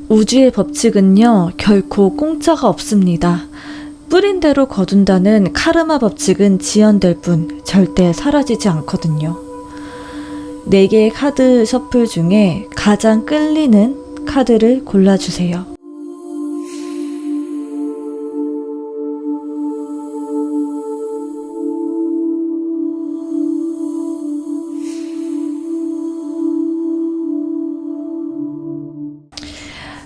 우주의 법칙은요, 결코 공짜가 없습니다. 뿌린 대로 거둔다는 카르마 법칙은 지연될 뿐 절대 사라지지 않거든요. 4개의 카드 셔플 중에 가장 끌리는 카드를 골라주세요.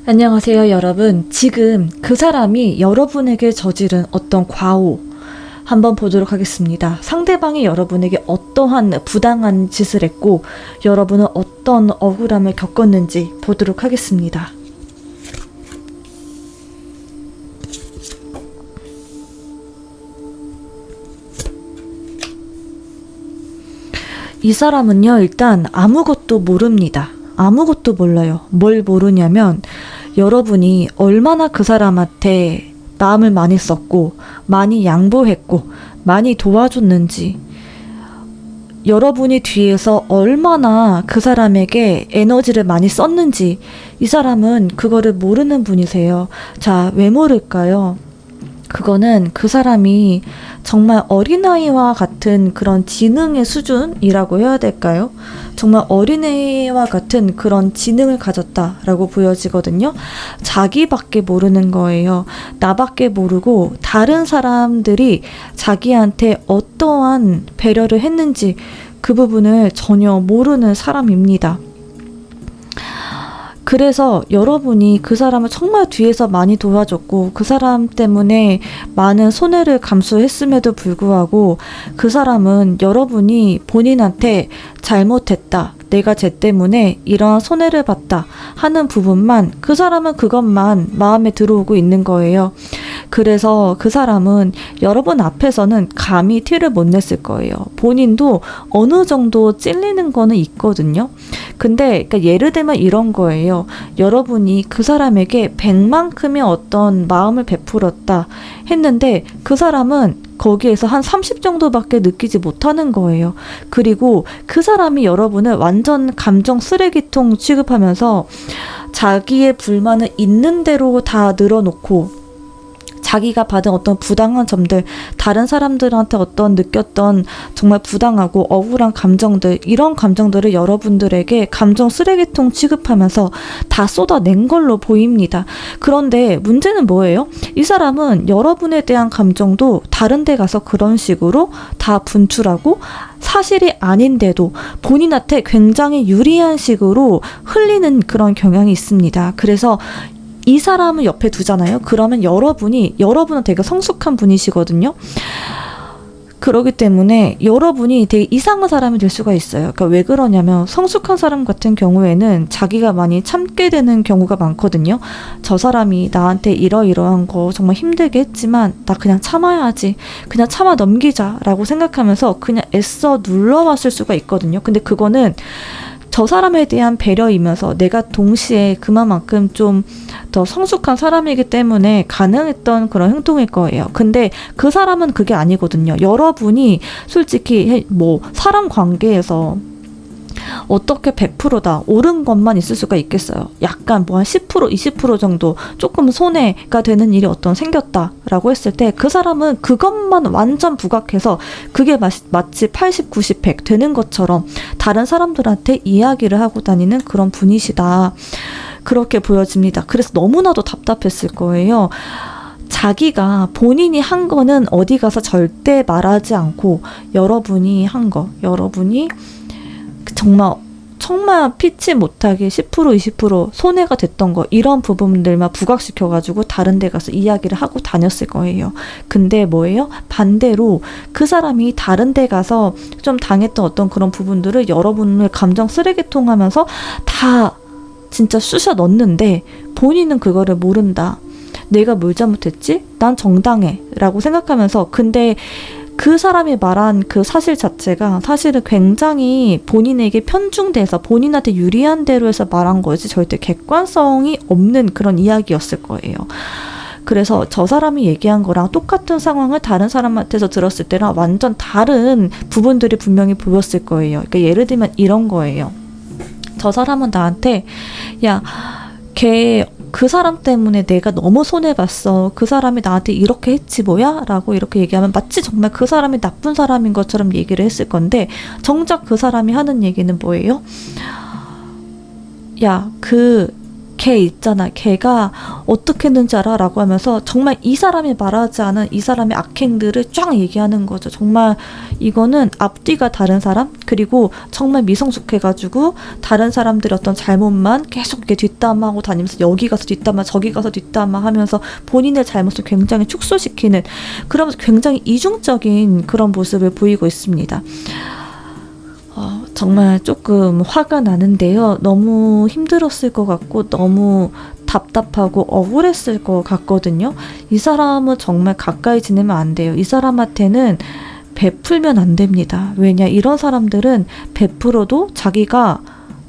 안녕하세요, 여러분. 지금 그 사람이 여러분에게 저지른 어떤 과오 한번 보도록 하겠습니다. 상대방이 여러분에게 어떠한 부당한 짓을 했고 여러분은 어떤 억울함을 겪었는지 보도록 하겠습니다. 이 사람은요, 일단 아무것도 모릅니다. 아무것도 몰라요. 뭘 모르냐면 여러분이 얼마나 그 사람한테 마음을 많이 썼고 많이 양보했고 많이 도와줬는지, 여러분이 뒤에서 얼마나 그 사람에게 에너지를 많이 썼는지 이 사람은 그거를 모르는 분이세요. 자, 왜 모를까요? 그거는 그 사람이 정말 어린아이와 같은 그런 지능의 수준이라고 해야 될까요? 정말 어린애와 같은 그런 지능을 가졌다라고 보여지거든요. 자기밖에 모르는 거예요. 나밖에 모르고 다른 사람들이 자기한테 어떠한 배려를 했는지 그 부분을 전혀 모르는 사람입니다. 그래서 여러분이 그 사람을 정말 뒤에서 많이 도와줬고 그 사람 때문에 많은 손해를 감수했음에도 불구하고 그 사람은 여러분이 본인한테 잘못했다, 내가 쟤 때문에 이러한 손해를 봤다 하는 부분만, 그 사람은 그것만 마음에 들어오고 있는 거예요. 그래서 그 사람은 여러분 앞에서는 감히 티를 못 냈을 거예요. 본인도 어느 정도 찔리는 거는 있거든요. 근데 그러니까 예를 들면 이런 거예요. 여러분이 그 사람에게 100만큼의 어떤 마음을 베풀었다 했는데 그 사람은 거기에서 한 30 정도밖에 느끼지 못하는 거예요. 그리고 그 사람이 여러분을 완전 감정 쓰레기통 취급하면서 자기의 불만을 있는 대로 다 늘어놓고 자기가 받은 어떤 부당한 점들, 다른 사람들한테 어떤 느꼈던 정말 부당하고 억울한 감정들, 이런 감정들을 여러분들에게 감정 쓰레기통 취급하면서 다 쏟아낸 걸로 보입니다. 그런데 문제는 뭐예요? 이 사람은 여러분에 대한 감정도 다른 데 가서 그런 식으로 다 분출하고 사실이 아닌데도 본인한테 굉장히 유리한 식으로 흘리는 그런 경향이 있습니다. 그래서 이 사람을 옆에 두잖아요. 그러면 여러분은 되게 성숙한 분이시거든요. 그렇기 때문에 여러분이 되게 이상한 사람이 될 수가 있어요. 그러니까 왜 그러냐면 성숙한 사람 같은 경우에는 자기가 많이 참게 되는 경우가 많거든요. 저 사람이 나한테 이러이러한 거 정말 힘들게 했지만 나 그냥 참아야지, 그냥 참아 넘기자라고 생각하면서 그냥 애써 눌러왔을 수가 있거든요. 근데 그거는 저 사람에 대한 배려이면서 내가 동시에 그만큼 좀 더 성숙한 사람이기 때문에 가능했던 그런 행동일 거예요. 근데 그 사람은 그게 아니거든요. 여러분이 솔직히 뭐 사람 관계에서 어떻게 100%다 옳은 것만 있을 수가 있겠어요. 약간 뭐 한 10%, 20% 정도 조금 손해가 되는 일이 어떤 생겼다라고 했을 때 그 사람은 그것만 완전 부각해서 그게 마치 80, 90, 100 되는 것처럼 다른 사람들한테 이야기를 하고 다니는 그런 분이시다. 그렇게 보여집니다. 그래서 너무나도 답답했을 거예요. 자기가 본인이 한 거는 어디 가서 절대 말하지 않고 여러분이 한 거, 여러분이 정말 피치 못하게 10%, 20% 손해가 됐던 거, 이런 부분들만 부각시켜가지고 다른 데 가서 이야기를 하고 다녔을 거예요. 근데 뭐예요? 반대로 그 사람이 다른 데 가서 좀 당했던 어떤 그런 부분들을 여러분을 감정 쓰레기통 하면서 다 진짜 쑤셔 넣는데 본인은 그거를 모른다. 내가 뭘 잘못했지? 난 정당해 라고 생각하면서, 근데 그 사람이 말한 그 사실 자체가 사실은 굉장히 본인에게 편중돼서 본인한테 유리한 대로 해서 말한 거지 절대 객관성이 없는 그런 이야기였을 거예요. 그래서 저 사람이 얘기한 거랑 똑같은 상황을 다른 사람한테서 들었을 때랑 완전 다른 부분들이 분명히 보였을 거예요. 그러니까 예를 들면 이런 거예요. 저 사람은 나한테 야, 그 사람 때문에 내가 너무 손해봤어. 그 사람이 나한테 이렇게 했지 뭐야? 라고 이렇게 얘기하면 마치 정말 그 사람이 나쁜 사람인 것처럼 얘기를 했을 건데, 정작 그 사람이 하는 얘기는 뭐예요? 야, 걔 있잖아. 걔가 어떻게 했는지 알아? 라고 하면서 정말 이 사람이 말하지 않은 이 사람의 악행들을 쫙 얘기하는 거죠. 정말 이거는 앞뒤가 다른 사람, 그리고 정말 미성숙해가지고 다른 사람들의 어떤 잘못만 계속 이렇게 뒷담화하고 다니면서 여기 가서 뒷담화, 저기 가서 뒷담화 하면서 본인의 잘못을 굉장히 축소시키는, 그러면서 굉장히 이중적인 그런 모습을 보이고 있습니다. 정말 조금 화가 나는데요. 너무 힘들었을 것 같고 너무 답답하고 억울했을 것 같거든요. 이 사람은 정말 가까이 지내면 안 돼요. 이 사람한테는 베풀면 안 됩니다. 왜냐, 이런 사람들은 베풀어도 자기가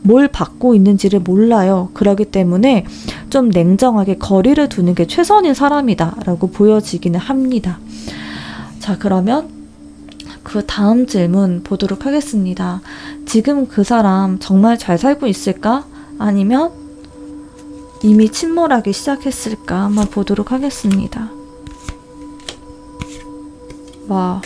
뭘 받고 있는지를 몰라요. 그렇기 때문에 좀 냉정하게 거리를 두는 게 최선인 사람이다 라고 보여지기는 합니다. 자, 그러면 그 다음 질문 보도록 하겠습니다. 지금 그 사람 정말 잘 살고 있을까? 아니면 이미 침몰하기 시작했을까? 한번 보도록 하겠습니다. 와,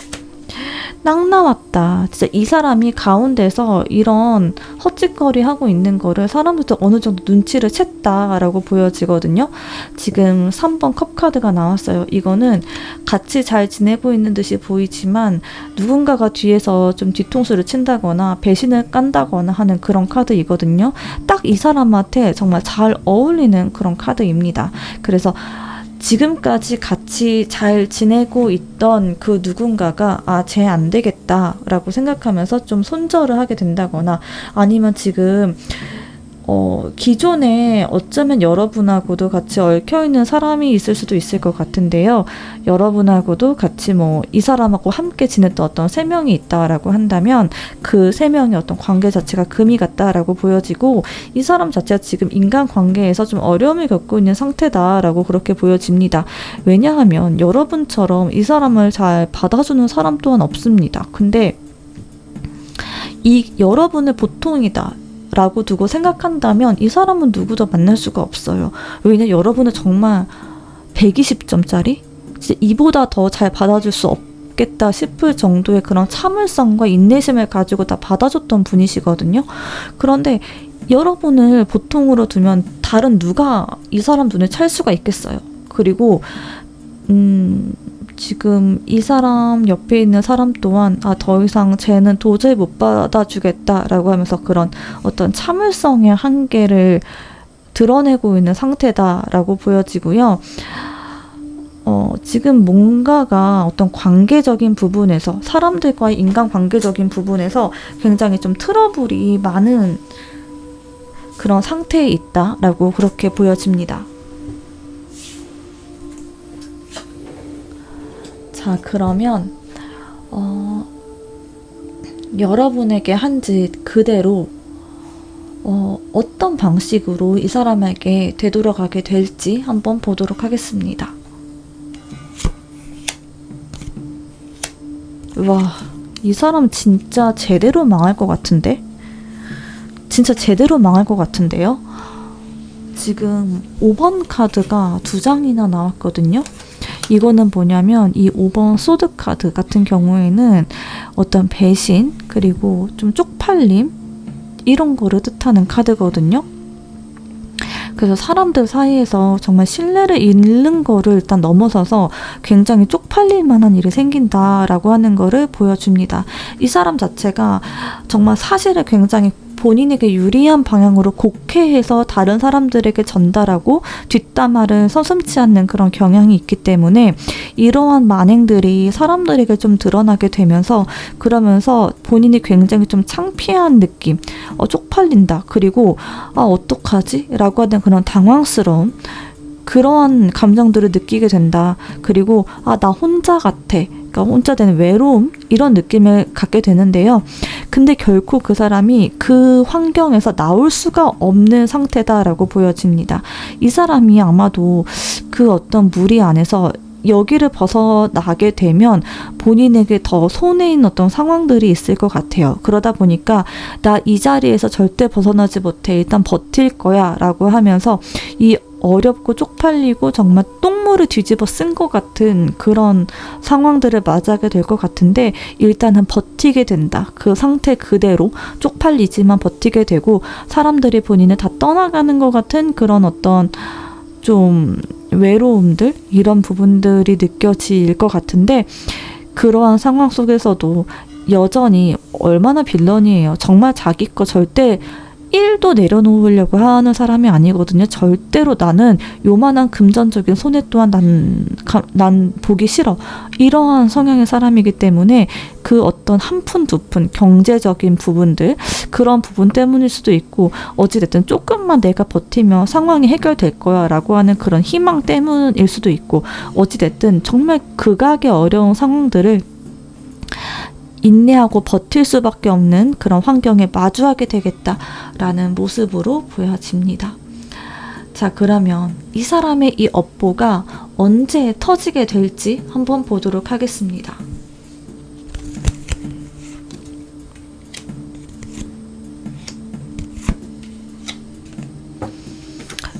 딱 나왔다. 진짜 이 사람이 가운데서 이런 헛짓거리 하고 있는 거를 사람들도 어느 정도 눈치를 챘다라고 보여지거든요. 지금 3번 컵 카드가 나왔어요. 이거는 같이 잘 지내고 있는 듯이 보이지만 누군가가 뒤에서 좀 뒤통수를 친다거나 배신을 깐다거나 하는 그런 카드이거든요. 딱 이 사람한테 정말 잘 어울리는 그런 카드입니다. 그래서 지금까지 같이 잘 지내고 있던 그 누군가가 쟤 안 되겠다 라고 생각하면서 좀 손절을 하게 된다거나, 아니면 지금 기존에 어쩌면 여러분하고도 같이 얽혀있는 사람이 있을 수도 있을 것 같은데요. 여러분하고도 같이 이 사람하고 함께 지냈던 어떤 3명이 있다라고 한다면 그 3명의 어떤 관계 자체가 금이 같다라고 보여지고, 이 사람 자체가 지금 인간관계에서 좀 어려움을 겪고 있는 상태다라고 그렇게 보여집니다. 왜냐하면 여러분처럼 이 사람을 잘 받아주는 사람 또한 없습니다. 근데 이 여러분의 보통이다 라고 두고 생각한다면 이 사람은 누구도 만날 수가 없어요. 왜냐, 여러분은 정말 120점짜리? 진짜 이보다 더 잘 받아줄 수 없겠다 싶을 정도의 그런 참을성과 인내심을 가지고 다 받아줬던 분이시거든요. 그런데 여러분을 보통으로 두면 다른 누가 이 사람 눈에 찰 수가 있겠어요. 그리고 지금 이 사람 옆에 있는 사람 또한 더 이상 쟤는 도저히 못 받아주겠다라고 하면서 그런 어떤 참을성의 한계를 드러내고 있는 상태다라고 보여지고요. 지금 뭔가가 어떤 관계적인 부분에서, 사람들과의 인간관계적인 부분에서 굉장히 좀 트러블이 많은 그런 상태에 있다라고 그렇게 보여집니다. 자, 그러면 여러분에게 한 짓 그대로 어떤 방식으로 이 사람에게 되돌아가게 될지 한번 보도록 하겠습니다. 와, 이 사람 진짜 제대로 망할 것 같은데? 진짜 제대로 망할 것 같은데요? 지금 5번 카드가 2장이나 나왔거든요. 이거는 뭐냐면 이 5번 소드 카드 같은 경우에는 어떤 배신, 그리고 좀 쪽팔림, 이런 거를 뜻하는 카드거든요. 그래서 사람들 사이에서 정말 신뢰를 잃는 거를 일단 넘어서서 굉장히 쪽팔릴 만한 일이 생긴다라고 하는 거를 보여줍니다. 이 사람 자체가 정말 사실을 굉장히 본인에게 유리한 방향으로 곡해해서 다른 사람들에게 전달하고 뒷담화를 서슴지 않는 그런 경향이 있기 때문에 이러한 만행들이 사람들에게 좀 드러나게 되면서, 그러면서 본인이 굉장히 좀 창피한 느낌, 쪽팔린다, 그리고 어떡하지? 라고 하는 그런 당황스러움, 그러한 감정들을 느끼게 된다. 그리고 나 혼자 같아, 그러니까 혼자 되는 외로움, 이런 느낌을 갖게 되는데요. 근데 결코 그 사람이 그 환경에서 나올 수가 없는 상태다라고 보여집니다. 이 사람이 아마도 그 어떤 무리 안에서 여기를 벗어나게 되면 본인에게 더 손해인 어떤 상황들이 있을 것 같아요. 그러다 보니까 나 이 자리에서 절대 벗어나지 못해. 일단 버틸 거야 라고 하면서 이 어렵고 쪽팔리고 정말 똥물을 뒤집어 쓴 것 같은 그런 상황들을 맞이하게 될 것 같은데 일단은 버티게 된다. 그 상태 그대로 쪽팔리지만 버티게 되고 사람들이 본인을 다 떠나가는 것 같은 그런 어떤 좀 외로움들 이런 부분들이 느껴질 것 같은데 그러한 상황 속에서도 여전히 얼마나 빌런이에요. 정말 자기 거 절대 1도 내려놓으려고 하는 사람이 아니거든요. 절대로 나는 요만한 금전적인 손해 또한 난 보기 싫어. 이러한 성향의 사람이기 때문에 그 어떤 한 푼, 두 푼 경제적인 부분들 그런 부분 때문일 수도 있고 어찌됐든 조금만 내가 버티면 상황이 해결될 거야 라고 하는 그런 희망 때문일 수도 있고 어찌됐든 정말 극악의 어려운 상황들을 인내하고 버틸 수밖에 없는 그런 환경에 마주하게 되겠다라는 모습으로 보여집니다. 자, 그러면 이 사람의 이 업보가 언제 터지게 될지 한번 보도록 하겠습니다.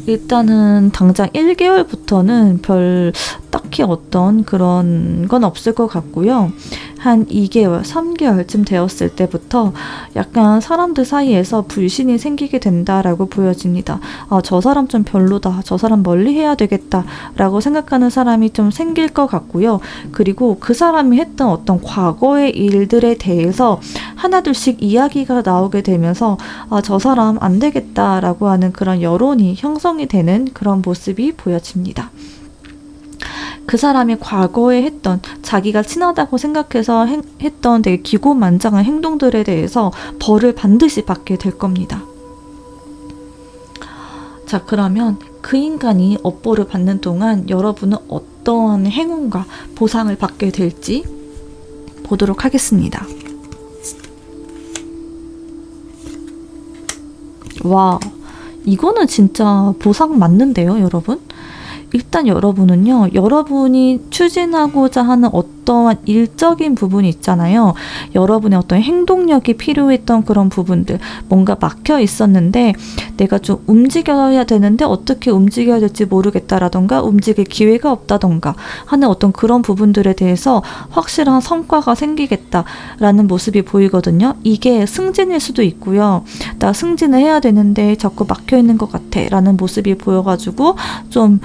일단은 당장 1개월부터는 별 딱히 어떤 그런 건 없을 것 같고요. 한 2개월, 3개월쯤 되었을 때부터 약간 사람들 사이에서 불신이 생기게 된다라고 보여집니다. 아, 저 사람 좀 별로다. 저 사람 멀리 해야 되겠다. 라고 생각하는 사람이 좀 생길 것 같고요. 그리고 그 사람이 했던 어떤 과거의 일들에 대해서 하나둘씩 이야기가 나오게 되면서 아, 저 사람 안 되겠다라고 하는 그런 여론이 형성이 되는 그런 모습이 보여집니다. 그 사람이 과거에 했던 자기가 친하다고 생각해서 했던 되게 기고만장한 행동들에 대해서 벌을 반드시 받게 될 겁니다. 자, 그러면 그 인간이 업보를 받는 동안 여러분은 어떠한 행운과 보상을 받게 될지 보도록 하겠습니다. 와, 이거는 진짜 보상 맞는데요, 여러분? 일단 여러분은요, 여러분이 추진하고자 하는 어떠한 일적인 부분이 있잖아요. 여러분의 어떤 행동력이 필요했던 그런 부분들, 뭔가 막혀 있었는데 내가 좀 움직여야 되는데 어떻게 움직여야 될지 모르겠다라던가 움직일 기회가 없다던가 하는 어떤 그런 부분들에 대해서 확실한 성과가 생기겠다라는 모습이 보이거든요. 이게 승진일 수도 있고요. 나 승진을 해야 되는데 자꾸 막혀 있는 것 같아 라는 모습이 보여가지고 좀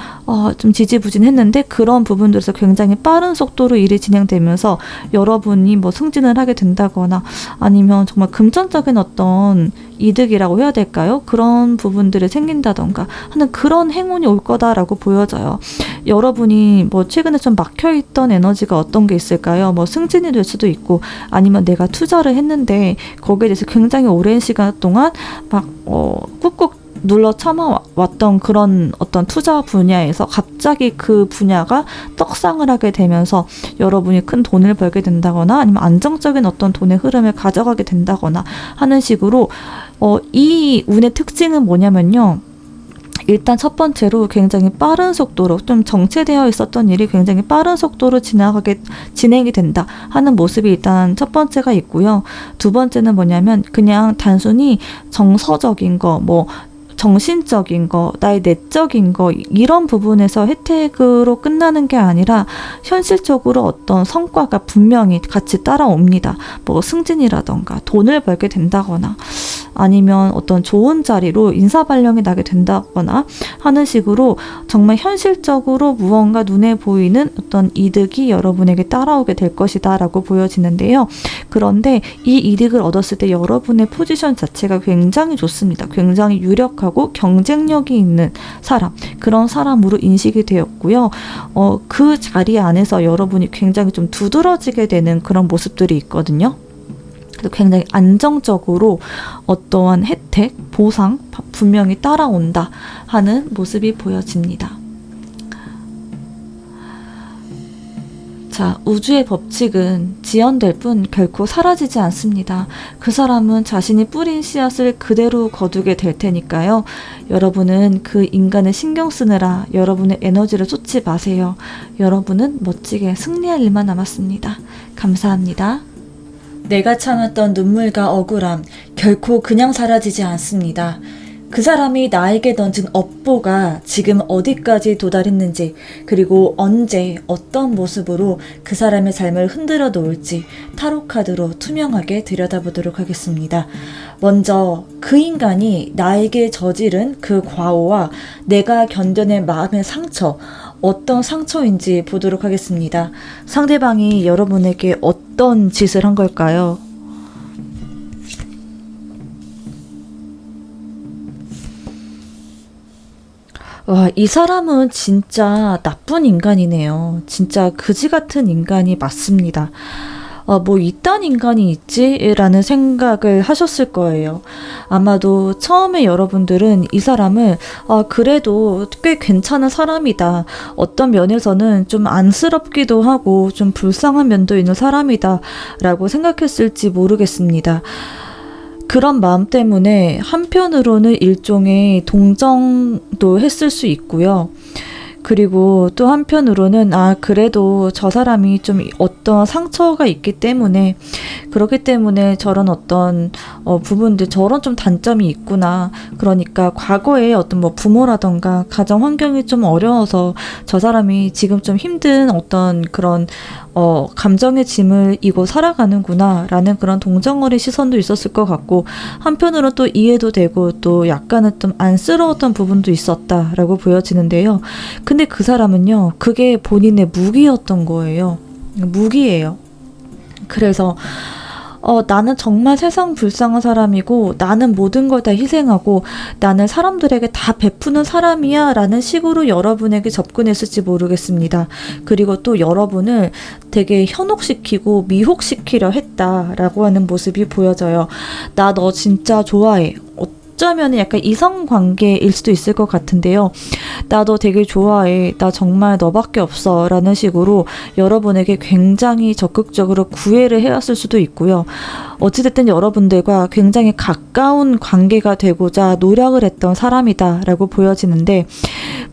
지지부진했는데 그런 부분들에서 굉장히 빠른 속도로 일이 진행되면서 여러분이 뭐 승진을 하게 된다거나 아니면 정말 금전적인 어떤 이득이라고 해야 될까요? 그런 부분들이 생긴다던가 하는 그런 행운이 올 거다라고 보여져요. 여러분이 뭐 최근에 좀 막혀있던 에너지가 어떤 게 있을까요? 뭐 승진이 될 수도 있고 아니면 내가 투자를 했는데 거기에 대해서 굉장히 오랜 시간 동안 막 꾹꾹 눌러 참아왔던 그런 어떤 투자 분야에서 갑자기 그 분야가 떡상을 하게 되면서 여러분이 큰 돈을 벌게 된다거나 아니면 안정적인 어떤 돈의 흐름을 가져가게 된다거나 하는 식으로 이 운의 특징은 뭐냐면요. 일단 첫 번째로 굉장히 빠른 속도로 좀 정체되어 있었던 일이 굉장히 빠른 속도로 진행이 된다 하는 모습이 일단 첫 번째가 있고요. 두 번째는 뭐냐면 그냥 단순히 정서적인 거, 뭐 정신적인 거, 나의 내적인 거 이런 부분에서 혜택으로 끝나는 게 아니라 현실적으로 어떤 성과가 분명히 같이 따라옵니다. 뭐 승진이라던가 돈을 벌게 된다거나 아니면 어떤 좋은 자리로 인사발령이 나게 된다거나 하는 식으로 정말 현실적으로 무언가 눈에 보이는 어떤 이득이 여러분에게 따라오게 될 것이다 라고 보여지는데요. 그런데 이 이득을 얻었을 때 여러분의 포지션 자체가 굉장히 좋습니다. 굉장히 유력하고 경쟁력이 있는 사람, 그런 사람으로 인식이 되었고요. 그 자리 안에서 여러분이 굉장히 좀 두드러지게 되는 그런 모습들이 있거든요. 굉장히 안정적으로 어떠한 혜택, 보상 분명히 따라온다 하는 모습이 보여집니다. 자, 우주의 법칙은 지연될 뿐 결코 사라지지 않습니다. 그 사람은 자신이 뿌린 씨앗을 그대로 거두게 될 테니까요. 여러분은 그 인간을 신경 쓰느라 여러분의 에너지를 쏟지 마세요. 여러분은 멋지게 승리할 일만 남았습니다. 감사합니다. 내가 참았던 눈물과 억울함 결코 그냥 사라지지 않습니다. 그 사람이 나에게 던진 업보가 지금 어디까지 도달했는지, 그리고 언제 어떤 모습으로 그 사람의 삶을 흔들어 놓을지 타로카드로 투명하게 들여다보도록 하겠습니다. 먼저 그 인간이 나에게 저지른 그 과오와 내가 견뎌낸 마음의 상처, 어떤 상처인지 보도록 하겠습니다. 상대방이 여러분에게 어떤 짓을 한 걸까요? 와, 이 사람은 진짜 나쁜 인간이네요. 진짜 그지 같은 인간이 맞습니다. 뭐 이딴 인간이 있지? 라는 생각을 하셨을 거예요. 아마도 처음에 여러분들은 이 사람을 그래도 꽤 괜찮은 사람이다. 어떤 면에서는 좀 안쓰럽기도 하고 좀 불쌍한 면도 있는 사람이다. 라고 생각했을지 모르겠습니다. 그런 마음 때문에 한편으로는 일종의 동정도 했을 수 있고요. 그리고 또 한편으로는 그래도 저 사람이 좀 어떤 상처가 있기 때문에, 그렇기 때문에 저런 어떤 부분들, 저런 좀 단점이 있구나. 그러니까 과거에 어떤 뭐 부모라던가 가정 환경이 좀 어려워서 저 사람이 지금 좀 힘든 어떤 그런 감정의 짐을 이고 살아가는구나 라는 그런 동정어린 시선도 있었을 것 같고, 한편으로는 또 이해도 되고 또 약간은 좀 안쓰러웠던 부분도 있었다라고 보여지는데요. 근데 그 사람은요, 그게 본인의 무기였던 거예요. 무기예요. 그래서 나는 정말 세상 불쌍한 사람이고, 나는 모든 걸 다 희생하고, 나는 사람들에게 다 베푸는 사람이야 라는 식으로 여러분에게 접근했을지 모르겠습니다. 그리고 또 여러분을 되게 현혹시키고 미혹시키려 했다라고 하는 모습이 보여져요. 나 너 진짜 좋아해. 어쩌면 약간 이성관계일 수도 있을 것 같은데요. 나 너 되게 좋아해. 나 정말 너밖에 없어. 라는 식으로 여러분에게 굉장히 적극적으로 구애를 해왔을 수도 있고요. 어찌됐든 여러분들과 굉장히 가까운 관계가 되고자 노력을 했던 사람이다 라고 보여지는데,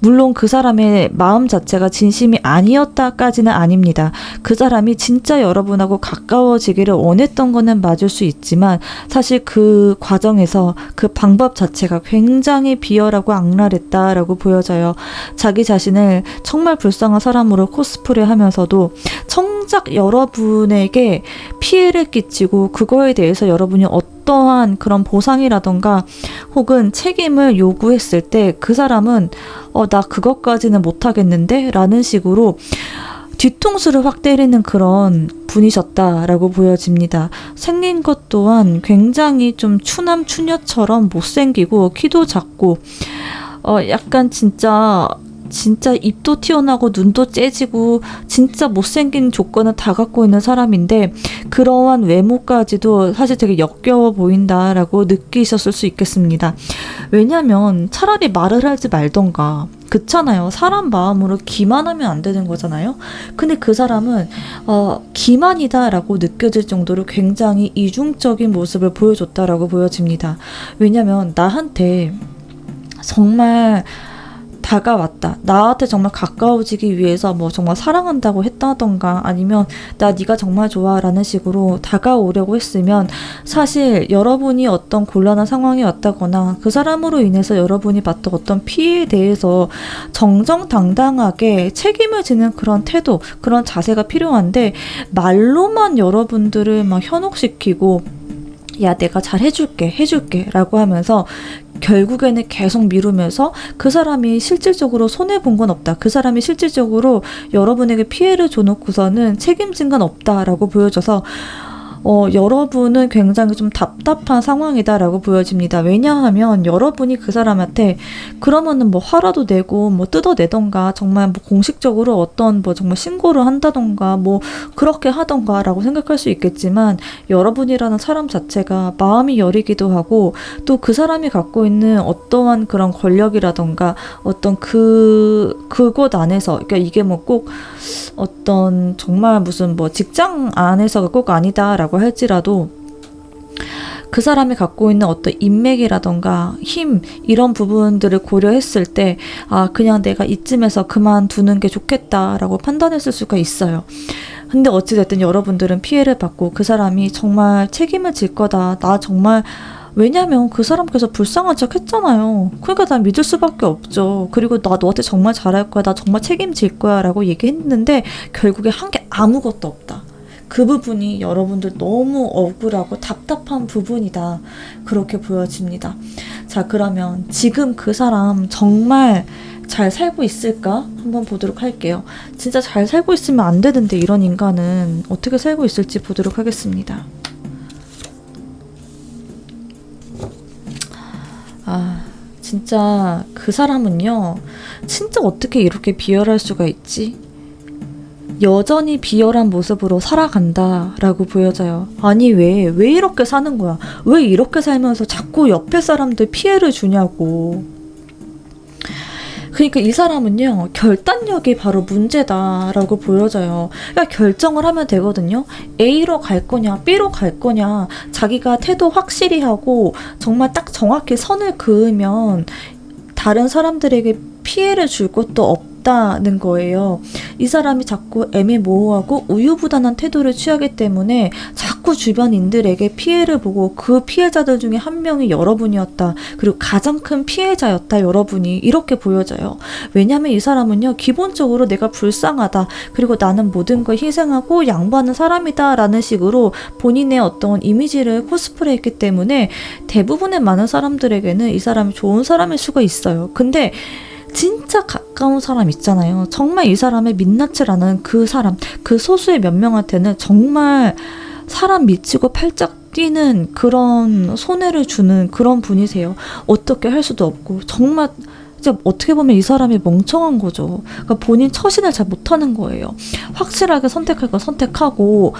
물론 그 사람의 마음 자체가 진심이 아니었다까지는 아닙니다. 그 사람이 진짜 여러분하고 가까워지기를 원했던 거는 맞을 수 있지만, 사실 그 과정에서 그 방법 자체가 굉장히 비열하고 악랄했다라고 보여져요. 자기 자신을 정말 불쌍한 사람으로 코스프레 하면서도 정작 여러분에게 피해를 끼치고, 그거에 대해서 여러분이 어떠한 그런 보상이라던가 혹은 책임을 요구했을 때 그 사람은 나 그것까지는 못하겠는데? 라는 식으로 뒤통수를 확 때리는 그런 분이셨다라고 보여집니다. 생긴 것 또한 굉장히 좀 추남 추녀처럼 못생기고 키도 작고 약간 진짜 입도 튀어나오고 눈도 째지고 진짜 못생긴 조건을 다 갖고 있는 사람인데, 그러한 외모까지도 사실 되게 역겨워 보인다라고 느끼셨을 수 있겠습니다. 왜냐면 차라리 말을 하지 말던가, 그렇잖아요. 사람 마음으로 기만하면 안 되는 거잖아요. 근데 그 사람은 기만이다라고 느껴질 정도로 굉장히 이중적인 모습을 보여줬다라고 보여집니다. 왜냐면 나한테 정말 다가왔다. 나한테 정말 가까워지기 위해서 뭐 정말 사랑한다고 했다던가, 아니면 나 네가 정말 좋아 라는 식으로 다가오려고 했으면, 사실 여러분이 어떤 곤란한 상황이 왔다거나 그 사람으로 인해서 여러분이 받던 어떤 피해에 대해서 정정당당하게 책임을 지는 그런 태도, 그런 자세가 필요한데, 말로만 여러분들을 막 현혹시키고 야 내가 잘 해줄게 라고 하면서 결국에는 계속 미루면서 그 사람이 실질적으로 손해본 건 없다. 그 사람이 실질적으로 여러분에게 피해를 줘놓고서는 책임진 건 없다라고 보여져서 여러분은 굉장히 좀 답답한 상황이다라고 보여집니다. 왜냐하면 여러분이 그 사람한테 그러면은 뭐 화라도 내고 뭐 뜯어내던가 정말 뭐 공식적으로 어떤 뭐 정말 신고를 한다던가 뭐 그렇게 하던가라고 생각할 수 있겠지만, 여러분이라는 사람 자체가 마음이 여리기도 하고 또 그 사람이 갖고 있는 어떠한 그런 권력이라던가 어떤 그곳 안에서, 그러니까 이게 뭐 꼭 어떤 정말 무슨 뭐 직장 안에서가 꼭 아니다라고 할지라도 그 사람이 갖고 있는 어떤 인맥이라던가 힘, 이런 부분들을 고려했을 때 그냥 내가 이쯤에서 그만두는 게 좋겠다라고 판단했을 수가 있어요. 근데 어찌됐든 여러분들은 피해를 받고 그 사람이 정말 책임을 질 거다, 나 정말, 왜냐면 그 사람께서 불쌍한 척 했잖아요. 그러니까 난 믿을 수밖에 없죠. 그리고 나 너한테 정말 잘할 거야, 나 정말 책임질 거야 라고 얘기했는데 결국에 한 게 아무것도 없다. 그 부분이 여러분들 너무 억울하고 답답한 부분이다, 그렇게 보여집니다. 자, 그러면 지금 그 사람 정말 잘 살고 있을까? 한번 보도록 할게요. 진짜 잘 살고 있으면 안 되는데 이런 인간은 어떻게 살고 있을지 보도록 하겠습니다. 진짜 그 사람은요, 진짜 어떻게 이렇게 비열할 수가 있지? 여전히 비열한 모습으로 살아간다라고 보여져요. 아니 왜 이렇게 사는 거야? 왜 이렇게 살면서 자꾸 옆에 사람들 피해를 주냐고. 그러니까 이 사람은요, 결단력이 바로 문제다라고 보여져요. 그러니까 결정을 하면 되거든요. A로 갈 거냐 B로 갈 거냐, 자기가 태도 확실히 하고 정말 딱 정확히 선을 그으면 다른 사람들에게 피해를 줄 것도 없다는 거예요. 이 사람이 자꾸 애매모호하고 우유부단한 태도를 취하기 때문에 자꾸 주변인들에게 피해를 보고 그 피해자들 중에 한 명이 여러분이었다. 그리고 가장 큰 피해자였다, 여러분이. 이렇게 보여져요. 왜냐면 이 사람은요, 기본적으로 내가 불쌍하다, 그리고 나는 모든 걸 희생하고 양보하는 사람이다 라는 식으로 본인의 어떤 이미지를 코스프레했기 때문에 대부분의 많은 사람들에게는 이 사람이 좋은 사람일 수가 있어요. 근데 진짜 가까운 사람 있잖아요. 정말 이 사람의 민낯을 아는 그 사람, 그 소수의 몇 명한테는 정말 사람 미치고 팔짝 뛰는 그런 손해를 주는 그런 분이세요. 어떻게 할 수도 없고 정말 진짜 어떻게 보면 이 사람이 멍청한 거죠. 그러니까 본인 처신을 잘 못하는 거예요. 확실하게 선택할 거 선택하고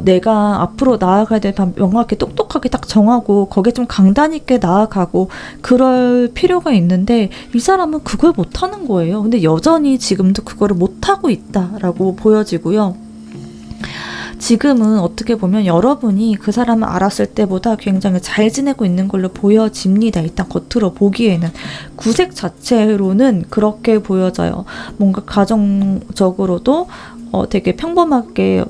내가 앞으로 나아가야 될 방 명확히 똑똑하게 딱 정하고 거기에 좀 강단 있게 나아가고 그럴 필요가 있는데, 이 사람은 그걸 못하는 거예요. 근데 여전히 지금도 그거를 못하고 있다라고 보여지고요. 지금은 어떻게 보면 여러분이 그 사람을 알았을 때보다 굉장히 잘 지내고 있는 걸로 보여집니다. 일단 겉으로 보기에는. 구색 자체로는 그렇게 보여져요. 뭔가 가정적으로도 되게 평범하게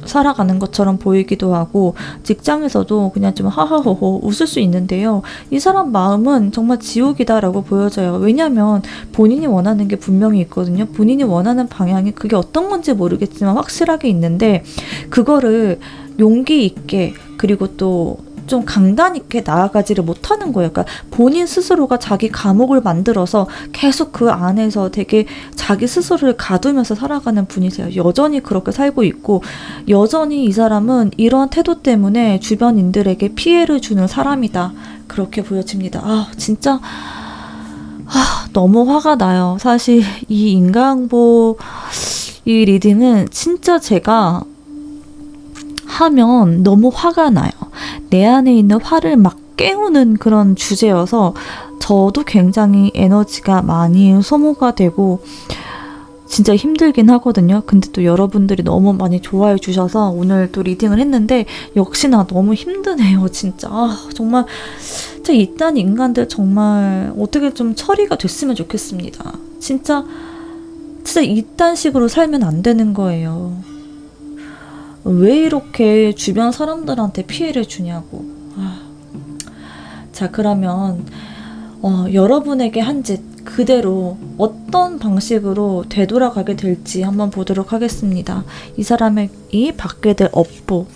살아가는 것처럼 보이기도 하고, 직장에서도 그냥 좀 하하호호 웃을 수 있는데요. 이 사람 마음은 정말 지옥이다라고 보여져요. 왜냐면 본인이 원하는 게 분명히 있거든요. 본인이 원하는 방향이 그게 어떤 건지 모르겠지만 확실하게 있는데, 그거를 용기 있게 그리고 또 좀 강단 있게 나아가지를 못하는 거예요. 그러니까 본인 스스로가 자기 감옥을 만들어서 계속 그 안에서 되게 자기 스스로를 가두면서 살아가는 분이세요. 여전히 그렇게 살고 있고, 여전히 이 사람은 이런 태도 때문에 주변인들에게 피해를 주는 사람이다, 그렇게 보여집니다. 진짜 너무 화가 나요. 사실 이 인간보 이 리딩은 진짜 제가 하면 너무 화가 나요. 내 안에 있는 화를 막 깨우는 그런 주제여서 저도 굉장히 에너지가 많이 소모가 되고 진짜 힘들긴 하거든요. 근데 또 여러분들이 너무 많이 좋아해 주셔서 오늘 또 리딩을 했는데 역시나 너무 힘드네요. 진짜 정말 진짜 이딴 인간들 정말 어떻게 좀 처리가 됐으면 좋겠습니다. 진짜 이딴 식으로 살면 안 되는 거예요. 왜 이렇게 주변 사람들한테 피해를 주냐고. 자, 그러면 여러분에게 한 짓 그대로 어떤 방식으로 되돌아가게 될지 한번 보도록 하겠습니다. 이 사람이 받게 될 업보.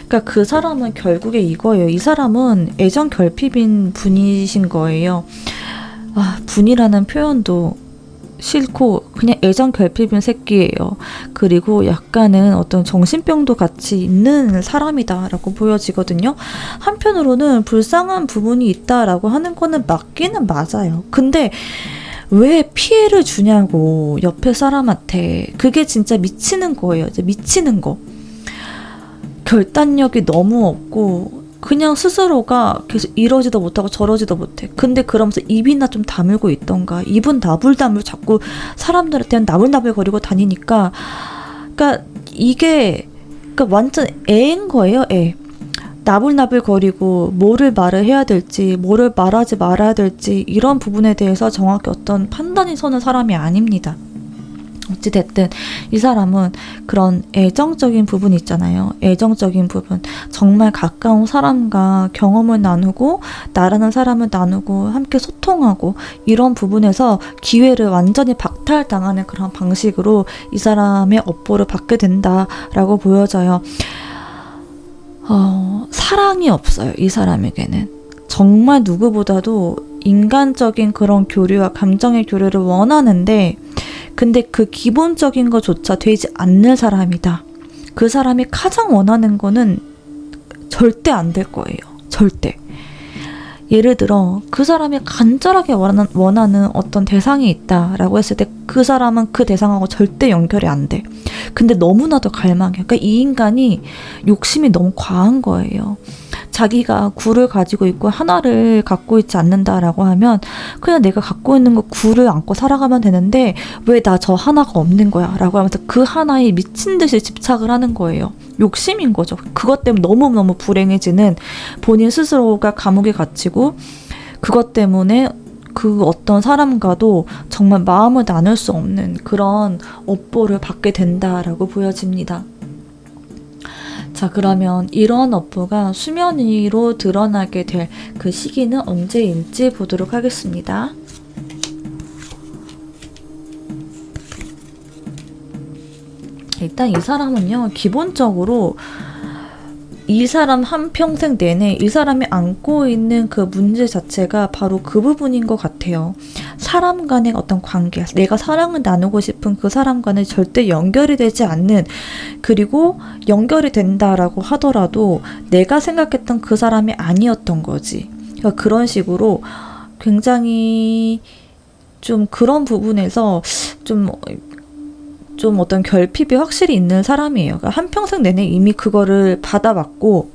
그러니까 그 사람은 결국에 이거예요. 이 사람은 애정 결핍인 분이신 거예요. 분이라는 표현도 싫고 그냥 애정 결핍인 새끼예요. 그리고 약간은 어떤 정신병도 같이 있는 사람이다라고 보여지거든요. 한편으로는 불쌍한 부분이 있다라고 하는 거는 맞기는 맞아요. 근데 왜 피해를 주냐고, 옆에 사람한테. 그게 진짜 미치는 거예요. 이제 미치는 거. 결단력이 너무 없고 그냥 스스로가 계속 이러지도 못하고 저러지도 못해. 근데 그러면서 입이나 좀 다물고 있던가, 입은 나불나불 자꾸 사람들한테 나불나불 거리고 다니니까, 그러니까 이게 그러니까 완전 애인 거예요. 애. 나불나불 거리고 뭐를 말을 해야 될지, 뭐를 말하지 말아야 될지, 이런 부분에 대해서 정확히 어떤 판단이 서는 사람이 아닙니다. 어찌됐든 이 사람은 그런 애정적인 부분 있잖아요. 애정적인 부분. 정말 가까운 사람과 경험을 나누고 나라는 사람을 나누고 함께 소통하고 이런 부분에서 기회를 완전히 박탈당하는 그런 방식으로 이 사람의 업보를 받게 된다라고 보여져요. 사랑이 없어요. 이 사람에게는. 정말 누구보다도 인간적인 그런 교류와 감정의 교류를 원하는데, 근데 그 기본적인 것조차 되지 않는 사람이다. 그 사람이 가장 원하는 거는 절대 안 될 거예요. 절대. 예를 들어 그 사람이 간절하게 원하는 어떤 대상이 있다라고 했을 때 그 사람은 그 대상하고 절대 연결이 안 돼. 근데 너무나도 갈망해. 그러니까 이 인간이 욕심이 너무 과한 거예요. 자기가 굴을 가지고 있고 하나를 갖고 있지 않는다라고 하면 그냥 내가 갖고 있는 거 굴을 안고 살아가면 되는데 왜 나 저 하나가 없는 거야? 라고 하면서 그 하나에 미친 듯이 집착을 하는 거예요. 욕심인 거죠. 그것 때문에 너무너무 불행해지는, 본인 스스로가 감옥에 갇히고 그것 때문에 그 어떤 사람과도 정말 마음을 나눌 수 없는 그런 업보를 받게 된다라고 보여집니다. 자, 그러면 이런 업보가 수면 위로 드러나게 될 그 시기는 언제인지 보도록 하겠습니다. 일단 이 사람은요, 기본적으로 이 사람 한평생 내내 이 사람이 안고 있는 그 문제 자체가 바로 그 부분인 것 같아요. 사람 간의 어떤 관계, 내가 사랑을 나누고 싶은 그 사람과는 절대 연결이 되지 않는, 그리고 연결이 된다라고 하더라도 내가 생각했던 그 사람이 아니었던 거지. 그러니까 그런 식으로 굉장히 좀 그런 부분에서 좀 어떤 결핍이 확실히 있는 사람이에요. 그러니까 한평생 내내 이미 그거를 받아왔고,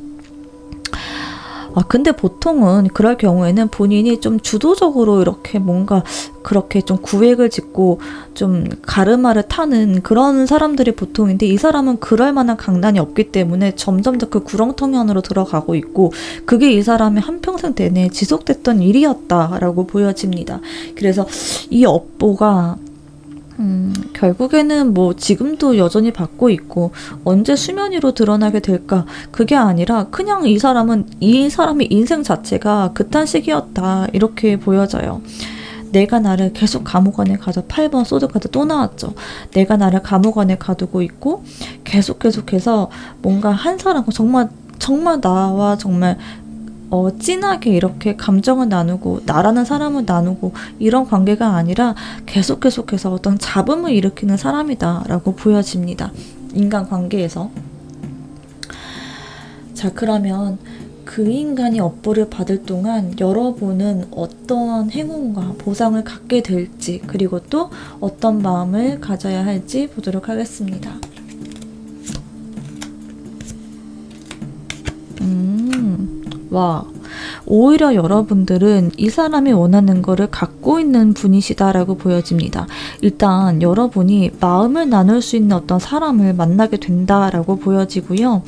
근데 보통은 그럴 경우에는 본인이 좀 주도적으로 이렇게 뭔가 그렇게 좀 구획을 짓고 좀 가르마를 타는 그런 사람들이 보통인데, 이 사람은 그럴 만한 강단이 없기 때문에 점점 더 그 구렁텅이 안으로 들어가고 있고, 그게 이 사람의 한평생 내내 지속됐던 일이었다라고 보여집니다. 그래서 이 업보가 결국에는 뭐 지금도 여전히 받고 있고 언제 수면 위로 드러나게 될까? 그게 아니라 그냥 이 사람의 인생 자체가 그딴 식이었다, 이렇게 보여져요. 내가 나를 계속 감옥 안에 가져. 8번 소드카드 또 나왔죠. 내가 나를 감옥 안에 가두고 있고 계속해서 뭔가 한 사람과 정말 나와 정말 진하게 이렇게 감정을 나누고 나라는 사람을 나누고 이런 관계가 아니라 계속해서 어떤 잡음을 일으키는 사람이다라고 보여집니다. 인간관계에서. 자, 그러면 그 인간이 업보를 받을 동안 여러분은 어떤 행운과 보상을 갖게 될지, 그리고 또 어떤 마음을 가져야 할지 보도록 하겠습니다. 와, 오히려 여러분들은 이 사람이 원하는 거를 갖고 있는 분이시다라고 보여집니다. 일단 여러분이 마음을 나눌 수 있는 어떤 사람을 만나게 된다라고 보여지고요.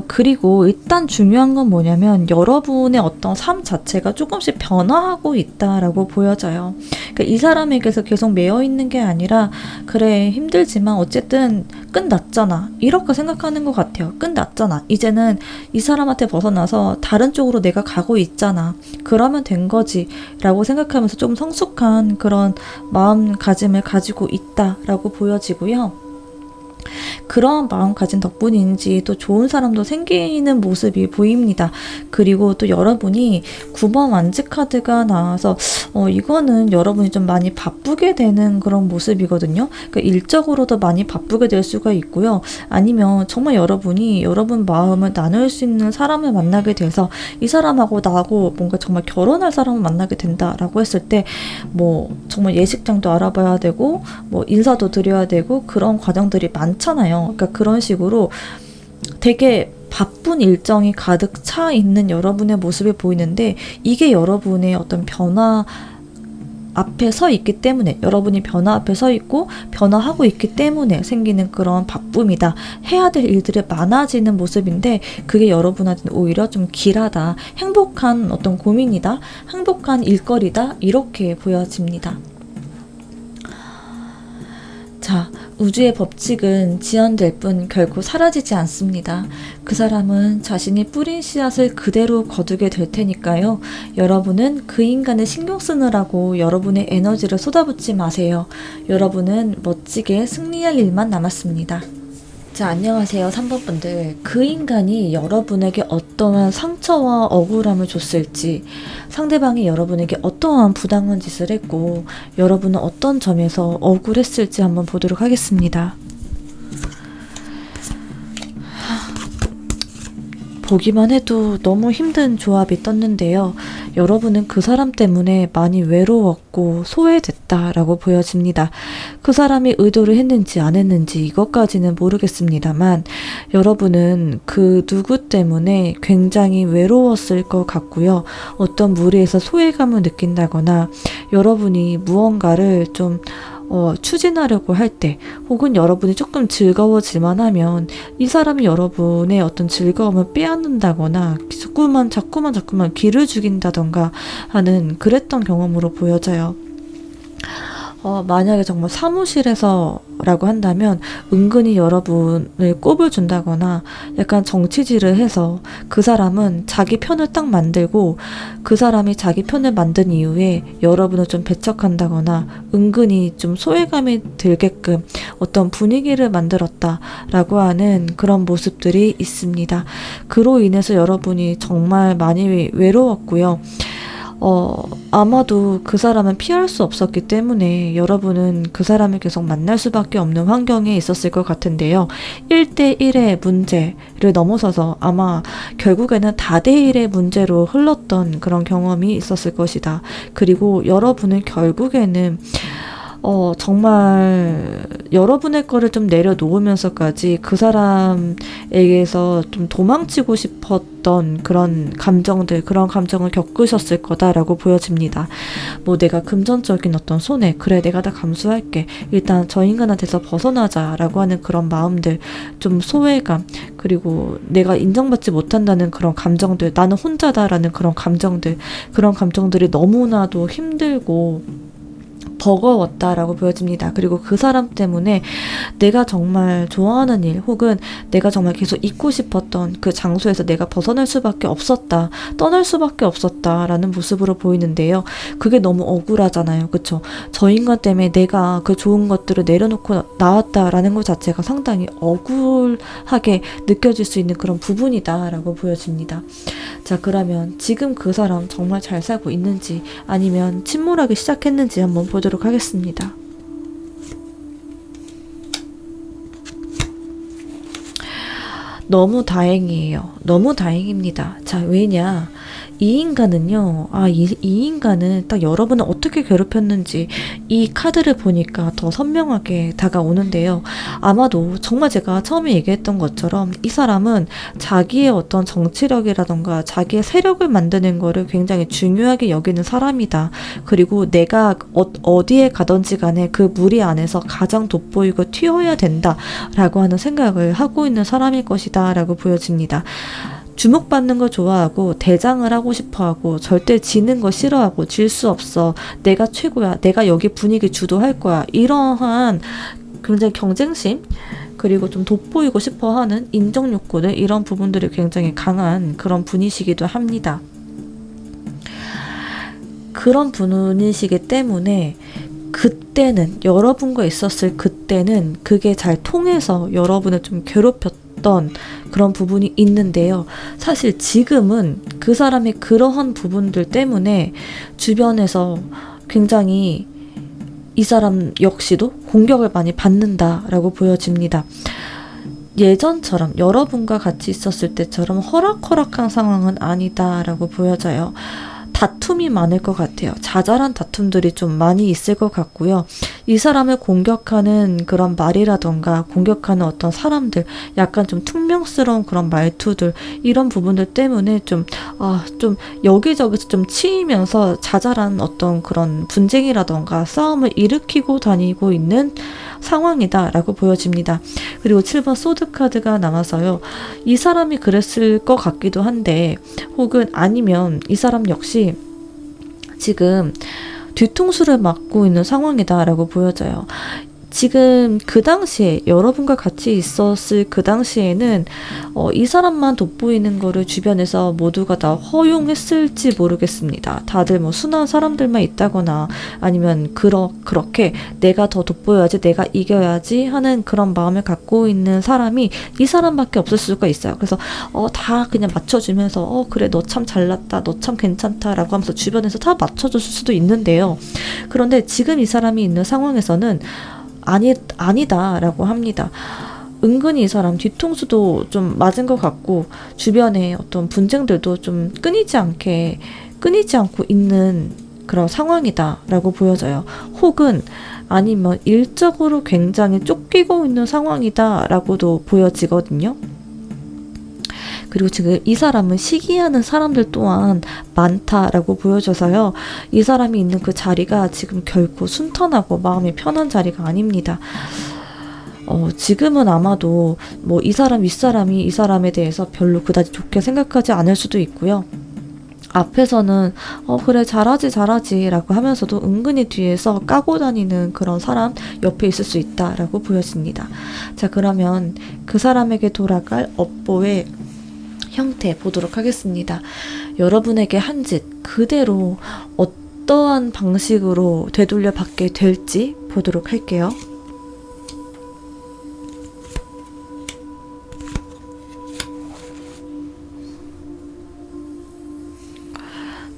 그리고 일단 중요한 건 뭐냐면 여러분의 어떤 삶 자체가 조금씩 변화하고 있다라고 보여져요. 그러니까 이 사람에게서 계속 매여 있는 게 아니라, 그래 힘들지만 어쨌든 끝났잖아, 이렇게 생각하는 것 같아요. 끝났잖아, 이제는 이 사람한테 벗어나서 다른 쪽으로 내가 가고 있잖아, 그러면 된 거지 라고 생각하면서 좀 성숙한 그런 마음가짐을 가지고 있다라고 보여지고요. 그런 마음가짐 덕분인지 또 좋은 사람도 생기는 모습이 보입니다. 그리고 또 여러분이 9번 완즈 카드가 나와서 이거는 여러분이 좀 많이 바쁘게 되는 그런 모습이거든요. 그러니까 일적으로도 많이 바쁘게 될 수가 있고요. 아니면 정말 여러분이 여러분 마음을 나눌 수 있는 사람을 만나게 돼서 이 사람하고 나하고 뭔가 정말 결혼할 사람을 만나게 된다라고 했을 때 뭐 정말 예식장도 알아봐야 되고 뭐 인사도 드려야 되고 그런 과정들이 많잖아요. 그러니까 그런 식으로 되게 바쁜 일정이 가득 차 있는 여러분의 모습이 보이는데 이게 여러분의 어떤 변화 앞에 서 있기 때문에 여러분이 변화 앞에 서 있고 변화하고 있기 때문에 생기는 그런 바쁨이다. 해야 될 일들이 많아지는 모습인데 그게 여러분한테는 오히려 좀 길하다. 행복한 어떤 고민이다. 행복한 일거리다. 이렇게 보여집니다. 자, 우주의 법칙은 지연될 뿐 결코 사라지지 않습니다. 그 사람은 자신이 뿌린 씨앗을 그대로 거두게 될 테니까요. 여러분은 그 인간을 신경 쓰느라고 여러분의 에너지를 쏟아붓지 마세요. 여러분은 멋지게 승리할 일만 남았습니다. 자, 안녕하세요 3번 분들. 그 인간이 여러분에게 어떠한 상처와 억울함을 줬을지, 상대방이 여러분에게 어떠한 부당한 짓을 했고 여러분은 어떤 점에서 억울했을지 한번 보도록 하겠습니다. 보기만 해도 너무 힘든 조합이 떴는데요. 여러분은 그 사람 때문에 많이 외로웠고 소외됐다라고 보여집니다. 그 사람이 의도를 했는지 안 했는지 이것까지는 모르겠습니다만 여러분은 그 누구 때문에 굉장히 외로웠을 것 같고요. 어떤 무리에서 소외감을 느낀다거나 여러분이 무언가를 좀 추진하려고 할 때 혹은 여러분이 조금 즐거워질만 하면 이 사람이 여러분의 어떤 즐거움을 빼앗는다거나 자꾸만 기를 죽인다던가 하는 그랬던 경험으로 보여져요. 만약에 정말 사무실에서라고 한다면 은근히 여러분을 꼽을 준다거나 약간 정치질을 해서 그 사람은 자기 편을 딱 만들고 그 사람이 자기 편을 만든 이후에 여러분을 좀 배척한다거나 은근히 좀 소외감이 들게끔 어떤 분위기를 만들었다라고 하는 그런 모습들이 있습니다. 그로 인해서 여러분이 정말 많이 외로웠고요. 아마도 그 사람은 피할 수 없었기 때문에 여러분은 그 사람을 계속 만날 수밖에 없는 환경에 있었을 것 같은데요. 1대1의 문제를 넘어서서 아마 결국에는 다대1의 문제로 흘렀던 그런 경험이 있었을 것이다. 그리고 여러분은 결국에는 정말 여러분의 거를 좀 내려놓으면서까지 그 사람에게서 좀 도망치고 싶었던 그런 감정을 겪으셨을 거다라고 보여집니다. 뭐 내가 금전적인 어떤 손해, 그래 내가 다 감수할게. 일단 저 인간한테서 벗어나자라고 하는 그런 마음들, 좀 소외감, 그리고 내가 인정받지 못한다는 그런 감정들, 나는 혼자다라는 그런 감정들이 너무나도 힘들고 버거웠다라고 보여집니다. 그리고 그 사람 때문에 내가 정말 좋아하는 일 혹은 내가 정말 계속 있고 싶었던 그 장소에서 내가 벗어날 수밖에 없었다, 떠날 수밖에 없었다라는 모습으로 보이는데요. 그게 너무 억울하잖아요. 그쵸? 저 인간 때문에 내가 그 좋은 것들을 내려놓고 나왔다라는 것 자체가 상당히 억울하게 느껴질 수 있는 그런 부분이다라고 보여집니다. 자, 그러면 지금 그 사람 정말 잘 살고 있는지 아니면 침몰하기 시작했는지 한번 보도록 하겠습니다. 너무 다행이에요. 너무 다행입니다. 자, 왜냐? 이 인간은요, 이 인간은 딱 여러분을 어떻게 괴롭혔는지 이 카드를 보니까 더 선명하게 다가오는데요. 아마도 정말 제가 처음에 얘기했던 것처럼 이 사람은 자기의 어떤 정치력이라던가 자기의 세력을 만드는 거를 굉장히 중요하게 여기는 사람이다. 그리고 내가 어디에 가든지 간에 그 무리 안에서 가장 돋보이고 튀어야 된다라고 하는 생각을 하고 있는 사람일 것이다 라고 보여집니다. 주목받는 걸 좋아하고 대장을 하고 싶어하고 절대 지는 거 싫어하고 질 수 없어. 내가 최고야. 내가 여기 분위기 주도할 거야. 이러한 굉장히 경쟁심 그리고 좀 돋보이고 싶어하는 인정 욕구들 이런 부분들이 굉장히 강한 그런 분이시기도 합니다. 그런 분이시기 때문에 그때는 여러분과 있었을 그때는 그게 잘 통해서 여러분을 좀 괴롭혔던 그런 부분이 있는데요. 사실 지금은 그 사람의 그러한 부분들 때문에 주변에서 굉장히 이 사람 역시도 공격을 많이 받는다라고 보여집니다. 예전처럼 여러분과 같이 있었을 때처럼 허락허락한 상황은 아니다라고 보여져요. 다툼이 많을 것 같아요. 자잘한 다툼들이 좀 많이 있을 것 같고요. 이 사람을 공격하는 그런 말이라던가 공격하는 어떤 사람들, 약간 좀 퉁명스러운 그런 말투들, 이런 부분들 때문에 좀 여기저기서 좀 치이면서 자잘한 어떤 그런 분쟁이라던가 싸움을 일으키고 다니고 있는 상황이다라고 보여집니다. 그리고 7번 소드 카드가 나와서요. 이 사람이 그랬을 것 같기도 한데, 혹은 아니면 이 사람 역시 지금 뒤통수를 맞고 있는 상황이다라고 보여져요. 지금 그 당시에 여러분과 같이 있었을 그 당시에는 이 사람만 돋보이는 거를 주변에서 모두가 다 허용했을지 모르겠습니다. 다들 뭐 순한 사람들만 있다거나 아니면 그렇게 내가 더 돋보여야지, 내가 이겨야지 하는 그런 마음을 갖고 있는 사람이 이 사람밖에 없을 수가 있어요. 그래서 다 그냥 맞춰주면서 그래 너 참 잘났다, 너 참 괜찮다 라고 하면서 주변에서 다 맞춰줄 수도 있는데요. 그런데 지금 이 사람이 있는 상황에서는 아니다라고 합니다. 은근히 이 사람 뒤통수도 좀 맞은 것 같고 주변에 어떤 분쟁들도 좀 끊이지 않고 있는 그런 상황이다라고 보여져요. 혹은 아니면 일적으로 굉장히 쫓기고 있는 상황이다라고도 보여지거든요. 그리고 지금 이 사람은 시기하는 사람들 또한 많다라고 보여져서요. 이 사람이 있는 그 자리가 지금 결코 순탄하고 마음이 편한 자리가 아닙니다. 지금은 아마도 뭐 이 사람 윗사람이 이 사람에 대해서 별로 그다지 좋게 생각하지 않을 수도 있고요. 앞에서는 그래 잘하지 라고 하면서도 은근히 뒤에서 까고 다니는 그런 사람 옆에 있을 수 있다라고 보여집니다. 자, 그러면 그 사람에게 돌아갈 업보의 형태 보도록 하겠습니다. 여러분에게 한 짓 그대로 어떠한 방식으로 되돌려 받게 될지 보도록 할게요.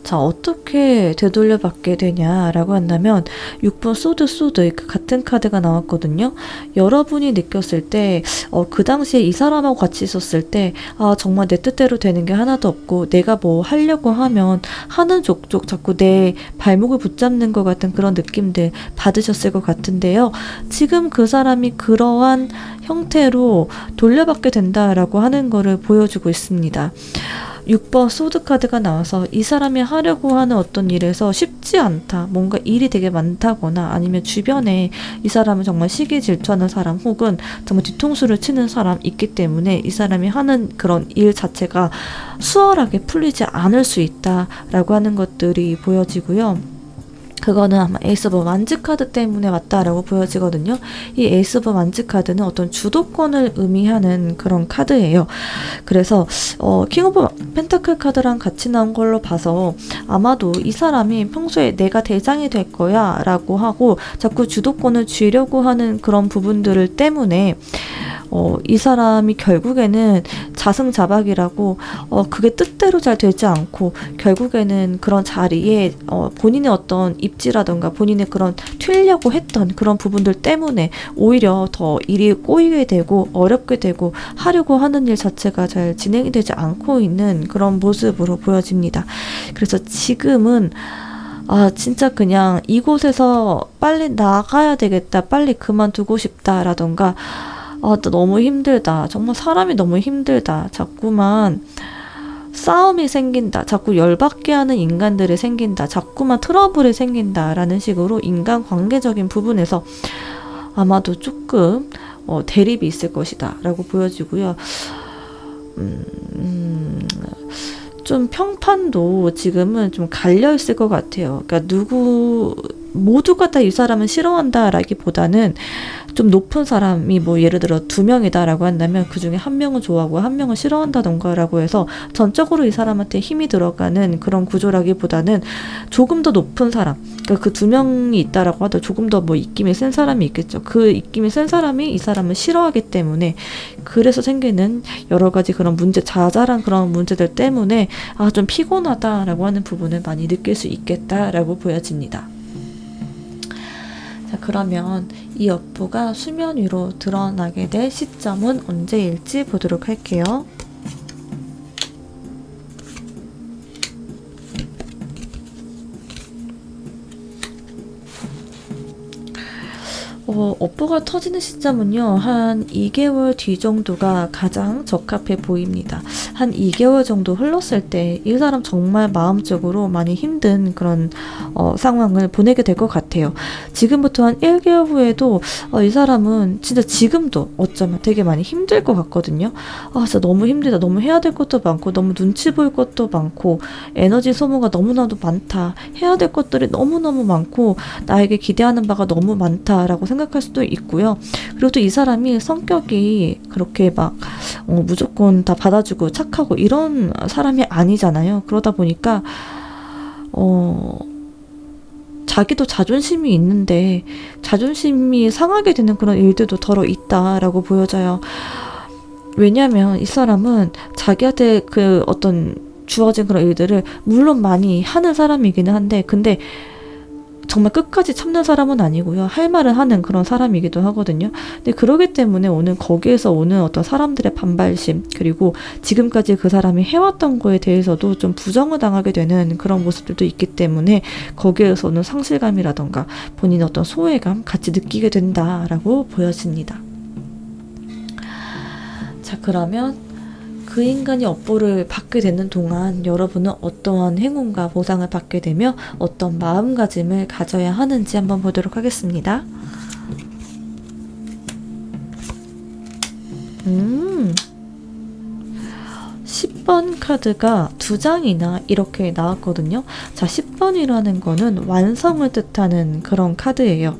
자, 어떻게 되돌려받게 되냐라고 한다면 6번 소드 같은 카드가 나왔거든요. 여러분이 느꼈을 때 그 당시에 이 사람하고 같이 있었을 때 정말 내 뜻대로 되는 게 하나도 없고 내가 뭐 하려고 하면 하는 족족 자꾸 내 발목을 붙잡는 것 같은 그런 느낌들 받으셨을 것 같은데요. 지금 그 사람이 그러한 형태로 돌려받게 된다라고 하는 거를 보여주고 있습니다. 6번 소드 카드가 나와서 이 사람이 하려고 하는 어떤 일에서 쉽지 않다, 뭔가 일이 되게 많다거나 아니면 주변에 이 사람은 정말 시기 질투하는 사람 혹은 정말 뒤통수를 치는 사람 있기 때문에 이 사람이 하는 그런 일 자체가 수월하게 풀리지 않을 수 있다라고 하는 것들이 보여지고요. 그거는 아마 에이스 오브 완즈 카드 때문에 왔다라고 보여지거든요. 이 에이스 오브 완즈 카드는 어떤 주도권을 의미하는 그런 카드예요. 그래서 킹 오브 펜타클 카드랑 같이 나온 걸로 봐서 아마도 이 사람이 평소에 내가 대장이 될 거야 라고 하고 자꾸 주도권을 쥐려고 하는 그런 부분들을 때문에 이 사람이 결국에는 자승자박이라고 그게 뜻대로 잘 되지 않고 결국에는 그런 자리에 본인의 어떤 입지라던가 본인의 그런 튀려고 했던 그런 부분들 때문에 오히려 더 일이 꼬이게 되고 어렵게 되고 하려고 하는 일 자체가 잘 진행이 되지 않고 있는 그런 모습으로 보여집니다. 그래서 지금은 진짜 그냥 이곳에서 빨리 나가야 되겠다, 빨리 그만두고 싶다라던가 너무 힘들다, 정말 사람이 너무 힘들다, 자꾸만 싸움이 생긴다, 자꾸 열받게 하는 인간들이 생긴다, 자꾸만 트러블이 생긴다 라는 식으로 인간관계적인 부분에서 아마도 조금 대립이 있을 것이다 라고 보여지고요. 좀 평판도 지금은 좀 갈려 있을 것 같아요. 그러니까 모두가 다 이 사람은 싫어한다라기보다는 좀 높은 사람이 뭐 예를 들어 2명이다라고 한다면 그 중에 1명은 좋아하고 1명은 싫어한다던가라고 해서 전적으로 이 사람한테 힘이 들어가는 그런 구조라기보다는 조금 더 높은 사람, 그러니까 그 2명이 있다라고 하더라도 조금 더 뭐 입김이 센 사람이 있겠죠. 그 입김이 센 사람이 이 사람을 싫어하기 때문에, 그래서 생기는 여러 가지 그런 문제, 자잘한 그런 문제들 때문에 좀 피곤하다라고 하는 부분을 많이 느낄 수 있겠다라고 보여집니다. 자, 그러면 이 업보가 수면 위로 드러나게 될 시점은 언제일지 보도록 할게요. 업보가 터지는 시점은요, 한 2개월 뒤 정도가 가장 적합해 보입니다. 한 2개월 정도 흘렀을 때 이 사람 정말 마음적으로 많이 힘든 그런 상황을 보내게 될 것 같아요. 지금부터 한 1개월 후에도 이 사람은 진짜 지금도 어쩌면 되게 많이 힘들 것 같거든요. 진짜 너무 힘들다. 너무 해야 될 것도 많고, 너무 눈치 볼 것도 많고, 에너지 소모가 너무나도 많다. 해야 될 것들이 너무너무 많고, 나에게 기대하는 바가 너무 많다라고 생각할 수도 있고요. 그리고 또 이 사람이 성격이 그렇게 막 무조건 다 받아주고 착하고 이런 사람이 아니잖아요. 그러다 보니까 자기도 자존심이 있는데 자존심이 상하게 되는 그런 일들도 더러 있다라고 보여져요. 왜냐하면 이 사람은 자기한테 그 어떤 주어진 그런 일들을 물론 많이 하는 사람이기는 한데, 근데 정말 끝까지 참는 사람은 아니고요. 할 말은 하는 그런 사람이기도 하거든요. 근데 그러기 때문에 오는 거기에서 오는 어떤 사람들의 반발심, 그리고 지금까지 그 사람이 해왔던 거에 대해서도 좀 부정을 당하게 되는 그런 모습들도 있기 때문에 거기에서 오는 상실감이라던가 본인의 어떤 소외감 같이 느끼게 된다라고 보여집니다. 자, 그러면 그 인간이 업보를 받게 되는 동안 여러분은 어떠한 행운과 보상을 받게 되며 어떤 마음가짐을 가져야 하는지 한번 보도록 하겠습니다. 10번 카드가 2장이나 이렇게 나왔거든요. 자, 10번이라는 거는 완성을 뜻하는 그런 카드예요.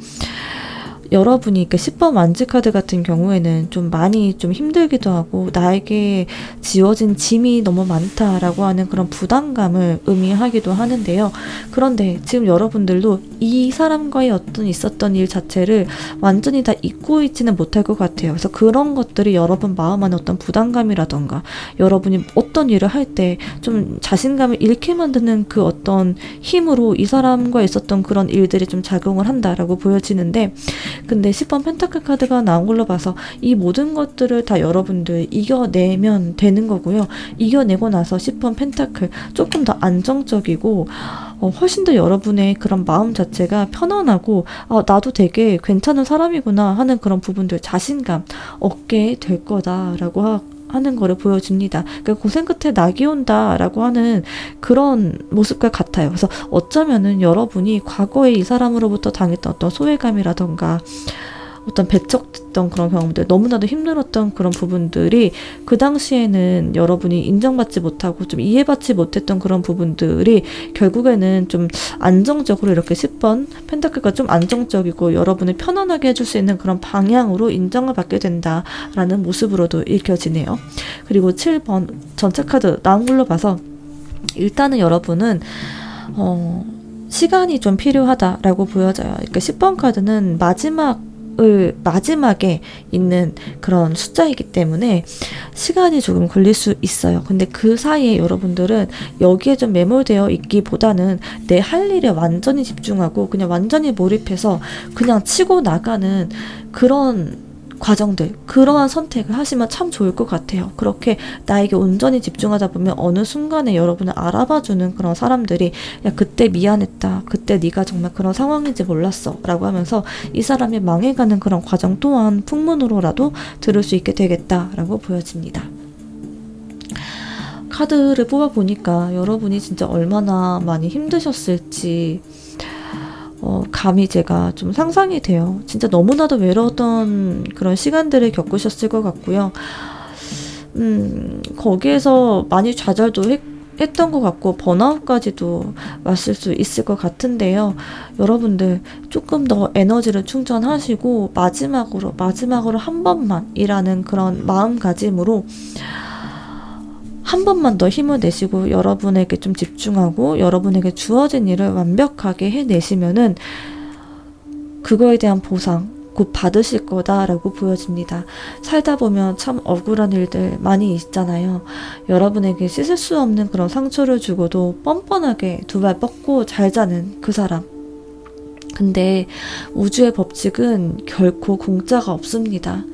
여러분이 10번 완지 카드 같은 경우에는 좀 많이 좀 힘들기도 하고 나에게 지워진 짐이 너무 많다라고 하는 그런 부담감을 의미하기도 하는데요. 그런데 지금 여러분들도 이 사람과의 있었던 일 자체를 완전히 다 잊고 있지는 못할 것 같아요. 그래서 그런 것들이 여러분 마음 안에 어떤 부담감이라던가 여러분이 어떤 일을 할 때 좀 자신감을 잃게 만드는 그 어떤 힘으로 이 사람과 있었던 그런 일들이 좀 작용을 한다라고 보여지는데, 근데 10번 펜타클 카드가 나온 걸로 봐서 이 모든 것들을 다 여러분들 이겨내면 되는 거고요. 이겨내고 나서 10번 펜타클 조금 더 안정적이고 훨씬 더 여러분의 그런 마음 자체가 편안하고 나도 되게 괜찮은 사람이구나 하는 그런 부분들 자신감 얻게 될 거다라고 하는 거를 보여줍니다. 그러니까 고생 끝에 낙이 온다라고 하는 그런 모습과 같아요. 그래서 어쩌면은 여러분이 과거에 이 사람으로부터 당했던 어떤 소외감이라던가 어떤 배척됐던 그런 경험들, 너무나도 힘들었던 그런 부분들이 그 당시에는 여러분이 인정받지 못하고 좀 이해받지 못했던 그런 부분들이 결국에는 좀 안정적으로 이렇게 10번 펜타클가 좀 안정적이고 여러분을 편안하게 해줄 수 있는 그런 방향으로 인정을 받게 된다라는 모습으로도 읽혀지네요. 그리고 7번 전체 카드 나온 걸로 봐서 일단은 여러분은 시간이 좀 필요하다라고 보여져요. 그러니까 10번 카드는 마지막에 있는 그런 숫자이기 때문에 시간이 조금 걸릴 수 있어요. 근데 그 사이에 여러분들은 여기에 좀 매몰되어 있기보다는 내 할 일에 완전히 집중하고 그냥 완전히 몰입해서 그냥 치고 나가는 그런 과정들, 그러한 선택을 하시면 참 좋을 것 같아요. 그렇게 나에게 온전히 집중하다 보면 어느 순간에 여러분을 알아봐주는 그런 사람들이 야, 그때 미안했다. 그때 네가 정말 그런 상황인지 몰랐어. 라고 하면서 이 사람이 망해가는 그런 과정 또한 풍문으로라도 들을 수 있게 되겠다라고 보여집니다. 카드를 뽑아보니까 여러분이 진짜 얼마나 많이 힘드셨을지 감히 제가 좀 상상이 돼요. 진짜 너무나도 외로웠던 그런 시간들을 겪으셨을 것 같고요. 거기에서 많이 좌절도 했던 것 같고 번아웃까지도 왔을 수 있을 것 같은데요. 여러분들 조금 더 에너지를 충전하시고 마지막으로 한 번만이라는 그런 마음가짐으로 한 번만 더 힘을 내시고 여러분에게 좀 집중하고 여러분에게 주어진 일을 완벽하게 해내시면은 그거에 대한 보상 곧 받으실 거다라고 보여집니다. 살다 보면 참 억울한 일들 많이 있잖아요. 여러분에게 씻을 수 없는 그런 상처를 주고도 뻔뻔하게 두 발 뻗고 잘 자는 그 사람. 근데 우주의 법칙은 결코 공짜가 없습니다.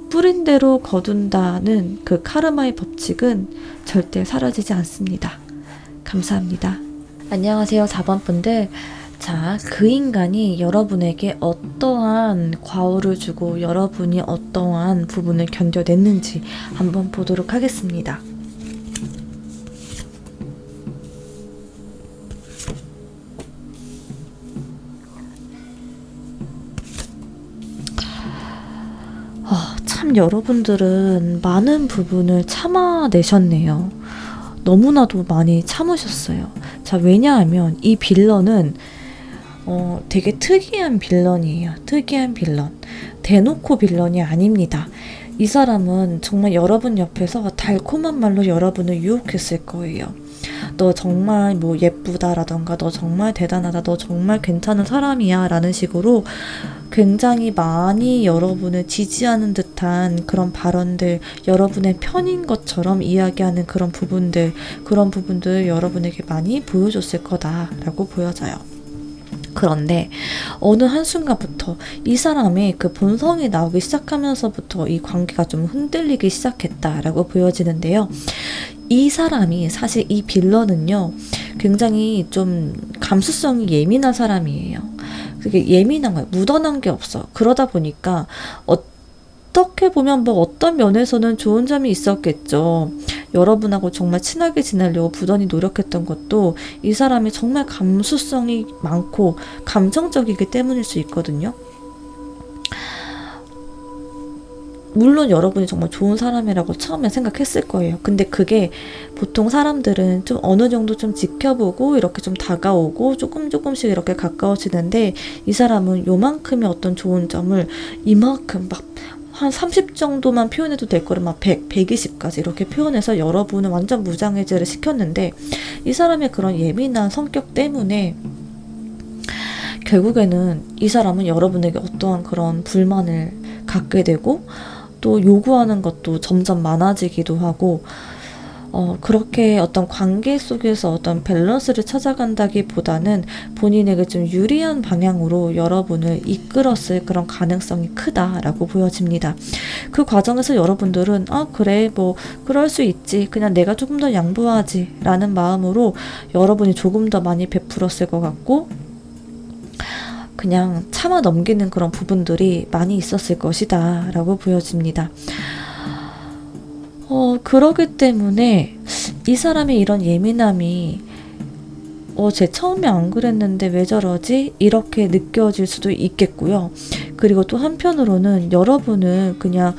뿌린 대로 거둔다는 그 카르마의 법칙은 절대 사라지지 않습니다. 감사합니다. 안녕하세요, 4번 분들. 자, 그 인간이 여러분에게 어떠한 과오를 주고 여러분이 어떠한 부분을 견뎌냈는지 한번 보도록 하겠습니다. 참 여러분들은 많은 부분을 참아내셨네요. 너무나도 많이 참으셨어요. 자, 왜냐하면 이 빌런은 되게 특이한 빌런이에요. 특이한 빌런. 대놓고 빌런이 아닙니다. 이 사람은 정말 여러분 옆에서 달콤한 말로 여러분을 유혹했을 거예요. 너 정말 뭐 예쁘다라던가 너 정말 대단하다, 너 정말 괜찮은 사람이야 라는 식으로 굉장히 많이 여러분을 지지하는 듯한 그런 발언들, 여러분의 편인 것처럼 이야기하는 그런 부분들 여러분에게 많이 보여줬을 거다라고 보여져요. 그런데 어느 한순간부터 이 사람의 그 본성이 나오기 시작하면서부터 이 관계가 좀 흔들리기 시작했다라고 보여지는데요. 이 사람이 사실 이 빌런은요, 굉장히 좀 감수성이 예민한 사람이에요. 그게 예민한 거예요. 묻어난 게 없어. 그러다 보니까 어떻게 보면 뭐 어떤 면에서는 좋은 점이 있었겠죠. 여러분하고 정말 친하게 지내려고 부단히 노력했던 것도 이 사람이 정말 감수성이 많고 감정적이기 때문일 수 있거든요. 물론 여러분이 정말 좋은 사람이라고 처음에 생각했을 거예요. 근데 그게 보통 사람들은 좀 어느 정도 좀 지켜보고 이렇게 좀 다가오고 조금씩 이렇게 가까워지는데 이 사람은 요만큼의 어떤 좋은 점을 이만큼 막 한 30 정도만 표현해도 될 거를 막 100, 120까지 이렇게 표현해서 여러분을 완전 무장해제를 시켰는데 이 사람의 그런 예민한 성격 때문에 결국에는 이 사람은 여러분에게 어떠한 그런 불만을 갖게 되고 또 요구하는 것도 점점 많아지기도 하고 그렇게 어떤 관계 속에서 어떤 밸런스를 찾아간다기보다는 본인에게 좀 유리한 방향으로 여러분을 이끌었을 그런 가능성이 크다라고 보여집니다. 그 과정에서 여러분들은 그래 뭐 그럴 수 있지, 그냥 내가 조금 더 양보하지 라는 마음으로 여러분이 조금 더 많이 베풀었을 것 같고 그냥 참아 넘기는 그런 부분들이 많이 있었을 것이다 라고 보여집니다. 그러기 때문에 이 사람의 이런 예민함이 쟤 처음에 안 그랬는데 왜 저러지? 이렇게 느껴질 수도 있겠고요. 그리고 또 한편으로는 여러분은 그냥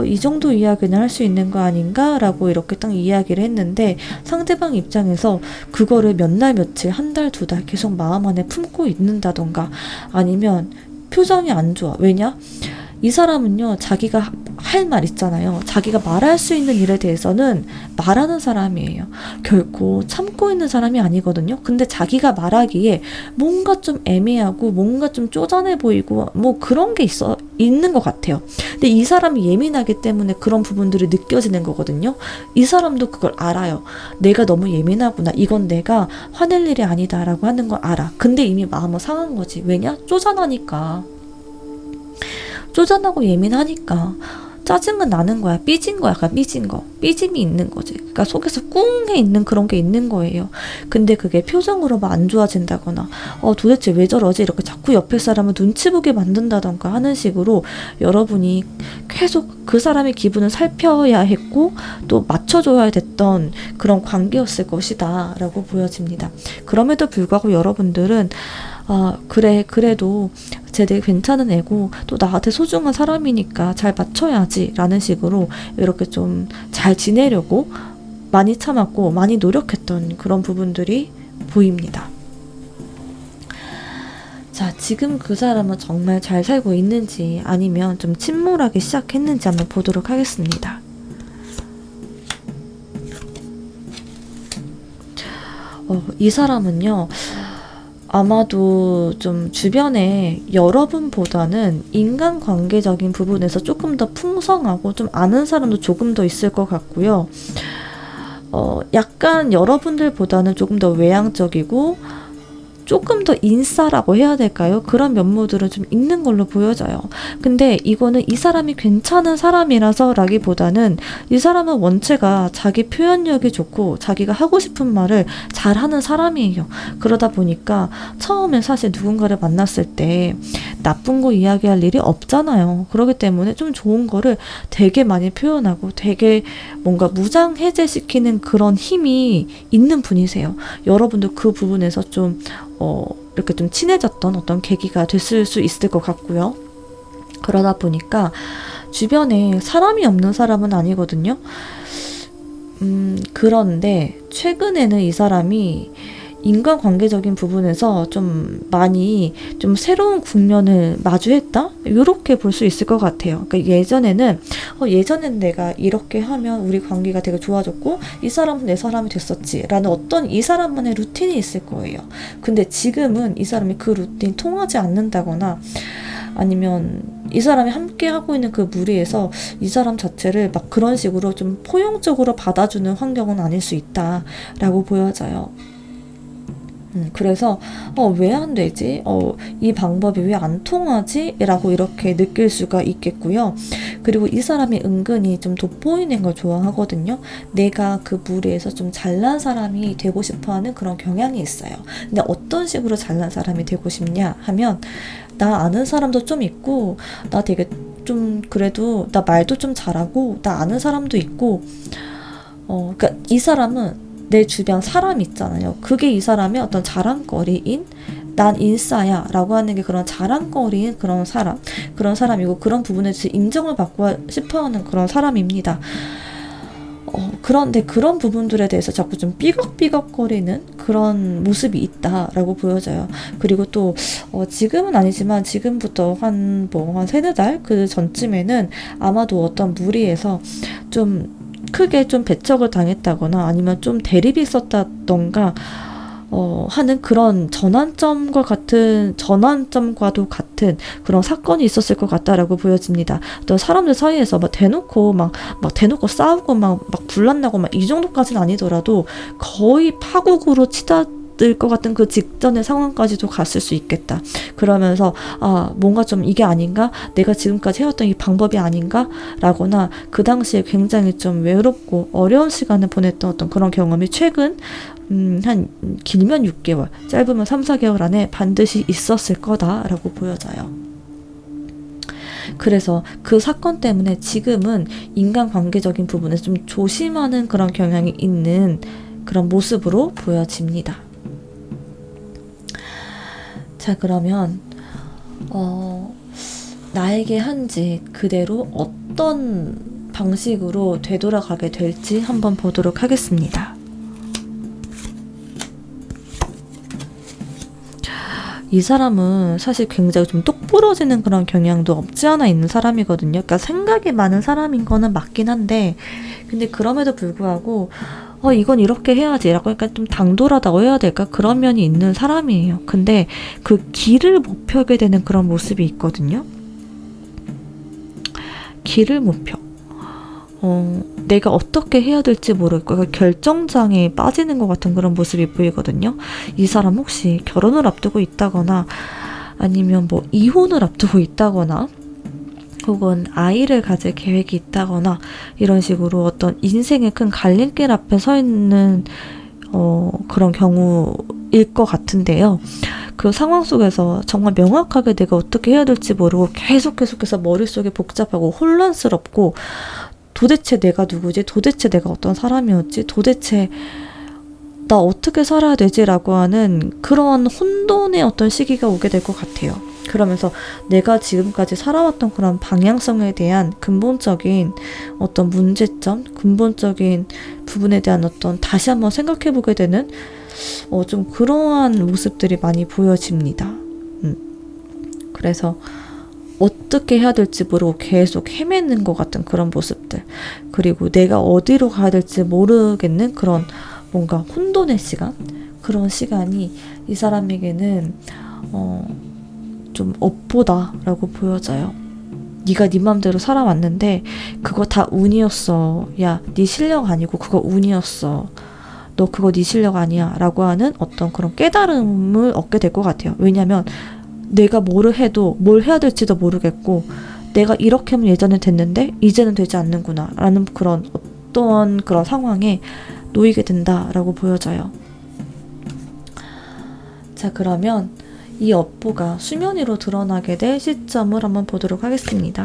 이 정도 이야기는 할 수 있는 거 아닌가? 라고 이렇게 딱 이야기를 했는데 상대방 입장에서 그거를 몇 날 며칠, 한 달, 두 달 계속 마음 안에 품고 있는다던가 아니면 표정이 안 좋아. 왜냐? 이 사람은요, 자기가 할 말 있잖아요. 자기가 말할 수 있는 일에 대해서는 말하는 사람이에요. 결코 참고 있는 사람이 아니거든요. 근데 자기가 말하기에 뭔가 좀 애매하고 뭔가 좀 쪼잔해 보이고 뭐 그런 게 있는 것 같아요. 근데 이 사람이 예민하기 때문에 그런 부분들이 느껴지는 거거든요. 이 사람도 그걸 알아요. 내가 너무 예민하구나. 이건 내가 화낼 일이 아니다라고 하는 걸 알아. 근데 이미 마음은 상한 거지. 왜냐? 쪼잔하니까. 쪼잔하고 예민하니까 짜증은 나는 거야. 삐진 거야. 약간 삐진 거. 삐짐이 있는 거지. 그러니까 속에서 꿍해 있는 그런 게 있는 거예요. 근데 그게 표정으로 막 안 좋아진다거나 도대체 왜 저러지? 이렇게 자꾸 옆에 사람을 눈치 보게 만든다던가 하는 식으로 여러분이 계속 그 사람의 기분을 살펴야 했고 또 맞춰줘야 됐던 그런 관계였을 것이다 라고 보여집니다. 그럼에도 불구하고 여러분들은 그래, 그래도 쟤 되게 괜찮은 애고 또 나한테 소중한 사람이니까 잘 맞춰야지 라는 식으로 이렇게 좀 잘 지내려고 많이 참았고 많이 노력했던 그런 부분들이 보입니다. 자, 지금 그 사람은 정말 잘 살고 있는지 아니면 좀 침몰하기 시작했는지 한번 보도록 하겠습니다. 이 사람은요, 아마도 좀 주변에 여러분보다는 인간관계적인 부분에서 조금 더 풍성하고 좀 아는 사람도 조금 더 있을 것 같고요. 약간 여러분들보다는 조금 더 외향적이고 조금 더 인싸라고 해야 될까요? 그런 면모들은 좀 있는 걸로 보여져요. 근데 이거는 이 사람이 괜찮은 사람이라서 라기보다는 이 사람은 원체가 자기 표현력이 좋고 자기가 하고 싶은 말을 잘하는 사람이에요. 그러다 보니까 처음엔 사실 누군가를 만났을 때 나쁜 거 이야기할 일이 없잖아요. 그렇기 때문에 좀 좋은 거를 되게 많이 표현하고 되게 뭔가 무장해제시키는 그런 힘이 있는 분이세요. 여러분도 그 부분에서 좀 이렇게 좀 친해졌던 어떤 계기가 됐을 수 있을 것 같고요. 그러다 보니까 주변에 사람이 없는 사람은 아니거든요. 그런데 최근에는 이 사람이 인간관계적인 부분에서 좀 많이 좀 새로운 국면을 마주했다? 이렇게 볼 수 있을 것 같아요. 그러니까 예전엔 내가 이렇게 하면 우리 관계가 되게 좋아졌고 이 사람은 내 사람이 됐었지 라는 어떤 이 사람만의 루틴이 있을 거예요. 근데 지금은 이 사람이 그 루틴이 통하지 않는다거나 아니면 이 사람이 함께 하고 있는 그 무리에서 이 사람 자체를 막 그런 식으로 좀 포용적으로 받아주는 환경은 아닐 수 있다라고 보여져요. 그래서 왜 안 되지? 이 방법이 왜 안 통하지? 라고 이렇게 느낄 수가 있겠고요. 그리고 이 사람이 은근히 좀 돋보이는 걸 좋아하거든요. 내가 그 무리에서 좀 잘난 사람이 되고 싶어하는 그런 경향이 있어요. 근데 어떤 식으로 잘난 사람이 되고 싶냐 하면 나 아는 사람도 좀 있고 나 되게 좀 그래도 나 말도 좀 잘하고 나 아는 사람도 있고 그러니까 이 사람은 내 주변 사람 있잖아요. 그게 이 사람의 어떤 자랑거리인 난 인싸야 라고 하는 게 그런 자랑거리인 그런 사람이고 그런 부분에 대해서 인정을 받고 싶어하는 그런 사람입니다. 그런데 그런 부분들에 대해서 자꾸 좀 삐걱삐걱거리는 그런 모습이 있다라고 보여져요. 그리고 또 지금은 아니지만 지금부터 한 3-4달 그 전쯤에는 아마도 어떤 무리에서 좀 크게 좀 배척을 당했다거나 아니면 좀 대립이 있었다던가 하는 그런 전환점과도 같은 그런 사건이 있었을 것 같다라고 보여집니다. 어떤 사람들 사이에서 막 대놓고 싸우고 막 불난나고 막 이 정도까지는 아니더라도 거의 파국으로 치닫을 것 같은 그 직전의 상황까지도 갔을 수 있겠다. 그러면서 뭔가 좀 이게 아닌가? 내가 지금까지 해왔던 이 방법이 아닌가? 라거나 그 당시에 굉장히 좀 외롭고 어려운 시간을 보냈던 어떤 그런 경험이 최근 한 길면 6개월, 짧으면 3-4개월 안에 반드시 있었을 거다라고 보여져요. 그래서 그 사건 때문에 지금은 인간관계적인 부분에서 좀 조심하는 그런 경향이 있는 그런 모습으로 보여집니다. 자, 그러면 나에게 한 짓 그대로 어떤 방식으로 되돌아가게 될지 한번 보도록 하겠습니다. 이 사람은 사실 굉장히 좀 똑부러지는 그런 경향도 없지 않아 있는 사람이거든요. 그러니까 생각이 많은 사람인 거는 맞긴 한데 근데 그럼에도 불구하고 이건 이렇게 해야지 라고 약간 좀 당돌하다고 해야 될까? 그런 면이 있는 사람이에요. 근데 그 길을 못 펴게 되는 그런 모습이 있거든요. 길을 못 펴. 내가 어떻게 해야 될지 모르겠고 결정장애에 빠지는 것 같은 그런 모습이 보이거든요. 이 사람 혹시 결혼을 앞두고 있다거나 아니면 뭐 이혼을 앞두고 있다거나 혹은 아이를 가질 계획이 있다거나 이런 식으로 어떤 인생의 큰 갈림길 앞에 서 있는 그런 경우일 것 같은데요. 그 상황 속에서 정말 명확하게 내가 어떻게 해야 될지 모르고 계속해서 머릿속이 복잡하고 혼란스럽고 도대체 내가 누구지? 도대체 내가 어떤 사람이었지? 도대체 나 어떻게 살아야 되지? 라고 하는 그런 혼돈의 어떤 시기가 오게 될 것 같아요. 그러면서 내가 지금까지 살아왔던 그런 방향성에 대한 근본적인 어떤 문제점, 근본적인 부분에 대한 어떤 다시 한번 생각해보게 되는 좀 그러한 모습들이 많이 보여집니다. 그래서 어떻게 해야 될지 모르고 계속 헤매는 것 같은 그런 모습들, 그리고 내가 어디로 가야 될지 모르겠는 그런 뭔가 혼돈의 시간, 그런 시간이 이 사람에게는 좀 업보다라고 보여져요. 네가 네 맘대로 살아왔는데 그거 다 운이었어. 야, 네 실력 아니고 그거 운이었어. 너 그거 네 실력 아니야 라고 하는 어떤 그런 깨달음을 얻게 될 것 같아요. 왜냐면 내가 뭐를 해도 뭘 해야 될지도 모르겠고, 내가 이렇게 하면 예전엔 됐는데 이제는 되지 않는구나 라는 그런 어떤 그런 상황에 놓이게 된다라고 보여져요. 자, 그러면 이 업보가 수면 위로 드러나게 될 시점을 한번 보도록 하겠습니다.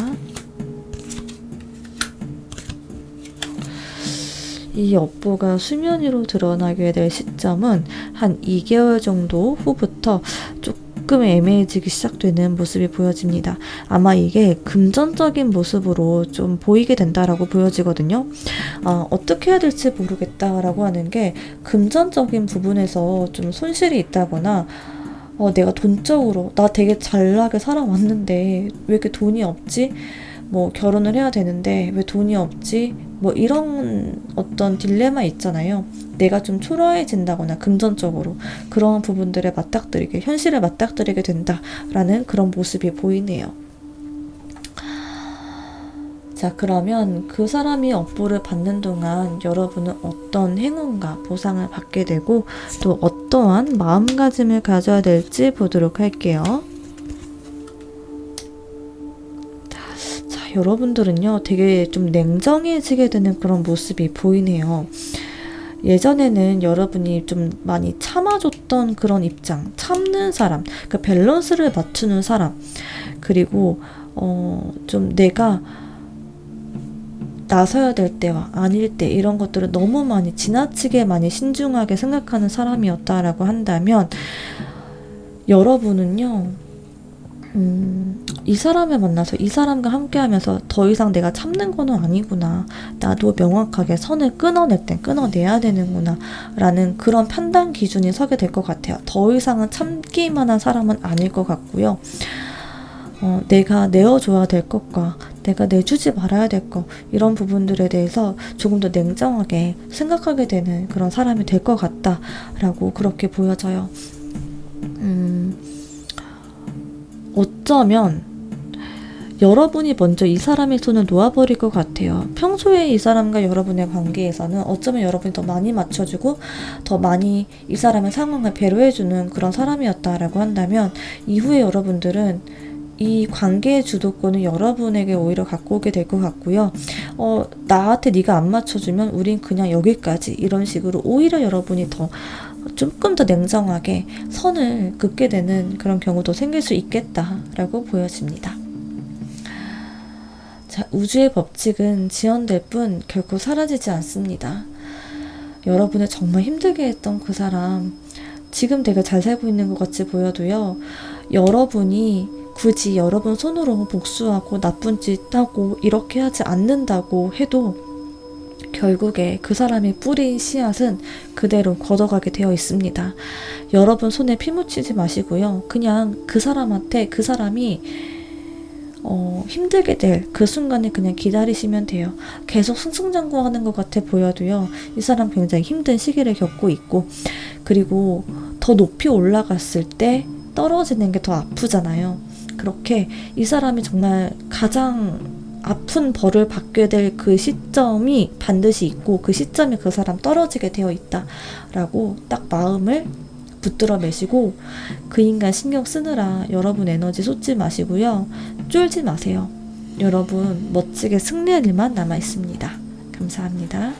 이 업보가 수면 위로 드러나게 될 시점은 한 2개월 정도 후부터 조금 애매해지기 시작되는 모습이 보여집니다. 아마 이게 금전적인 모습으로 좀 보이게 된다라고 보여지거든요. 어떻게 해야 될지 모르겠다라고 하는 게, 금전적인 부분에서 좀 손실이 있다거나, 내가 돈적으로 나 되게 잘나게 살아왔는데 왜 이렇게 돈이 없지? 뭐 결혼을 해야 되는데 왜 돈이 없지? 뭐 이런 어떤 딜레마 있잖아요. 내가 좀 초라해진다거나 금전적으로 그런 부분들에 맞닥뜨리게, 현실에 맞닥뜨리게 된다라는 그런 모습이 보이네요. 자, 그러면 그 사람이 업보를 받는 동안 여러분은 어떤 행운과 보상을 받게 되고 또 어떠한 마음가짐을 가져야 될지 보도록 할게요. 자, 여러분들은요 되게 좀 냉정해지게 되는 그런 모습이 보이네요. 예전에는 여러분이 좀 많이 참아줬던 그런 입장, 참는 사람, 그 밸런스를 맞추는 사람, 그리고 좀 내가 나서야 될 때와 아닐 때 이런 것들을 너무 많이 지나치게 많이 신중하게 생각하는 사람이었다라고 한다면, 여러분은요 이 사람을 만나서 이 사람과 함께 하면서 더 이상 내가 참는 거는 아니구나, 나도 명확하게 선을 끊어낼 땐 끊어내야 되는구나 라는 그런 판단 기준이 서게 될 것 같아요. 더 이상은 참기만한 사람은 아닐 것 같고요. 내가 내어줘야 될 것과 내가 내주지 말아야 될 것, 이런 부분들에 대해서 조금 더 냉정하게 생각하게 되는 그런 사람이 될 것 같다라고 그렇게 보여져요. 어쩌면 여러분이 먼저 이 사람의 손을 놓아버릴 것 같아요. 평소에 이 사람과 여러분의 관계에서는 어쩌면 여러분이 더 많이 맞춰주고 더 많이 이 사람의 상황을 배려해주는 그런 사람이었다라고 한다면, 이후에 여러분들은 이 관계의 주도권을 여러분에게 오히려 갖고 오게 될 것 같고요. 나한테 네가 안 맞춰주면 우린 그냥 여기까지, 이런 식으로 오히려 여러분이 더 조금 더 냉정하게 선을 긋게 되는 그런 경우도 생길 수 있겠다라고 보여집니다. 자, 우주의 법칙은 지연될 뿐 결코 사라지지 않습니다. 여러분을 정말 힘들게 했던 그 사람, 지금 되게 잘 살고 있는 것 같이 보여도요, 여러분이 굳이 여러분 손으로 복수하고 나쁜 짓 하고 이렇게 하지 않는다고 해도 결국에 그 사람이 뿌린 씨앗은 그대로 걷어가게 되어 있습니다. 여러분 손에 피 묻히지 마시고요. 그냥 그 사람한테, 그 사람이 힘들게 될 그 순간에 그냥 기다리시면 돼요. 계속 승승장구하는 것 같아 보여도요, 이 사람 굉장히 힘든 시기를 겪고 있고, 그리고 더 높이 올라갔을 때 떨어지는 게 더 아프잖아요. 그렇게 이 사람이 정말 가장 아픈 벌을 받게 될 그 시점이 반드시 있고, 그 시점에 그 사람 떨어지게 되어 있다라고 딱 마음을 붙들어 매시고, 그 인간 신경 쓰느라 여러분 에너지 쏟지 마시고요. 쫄지 마세요. 여러분 멋지게 승리할 일만 남아 있습니다. 감사합니다.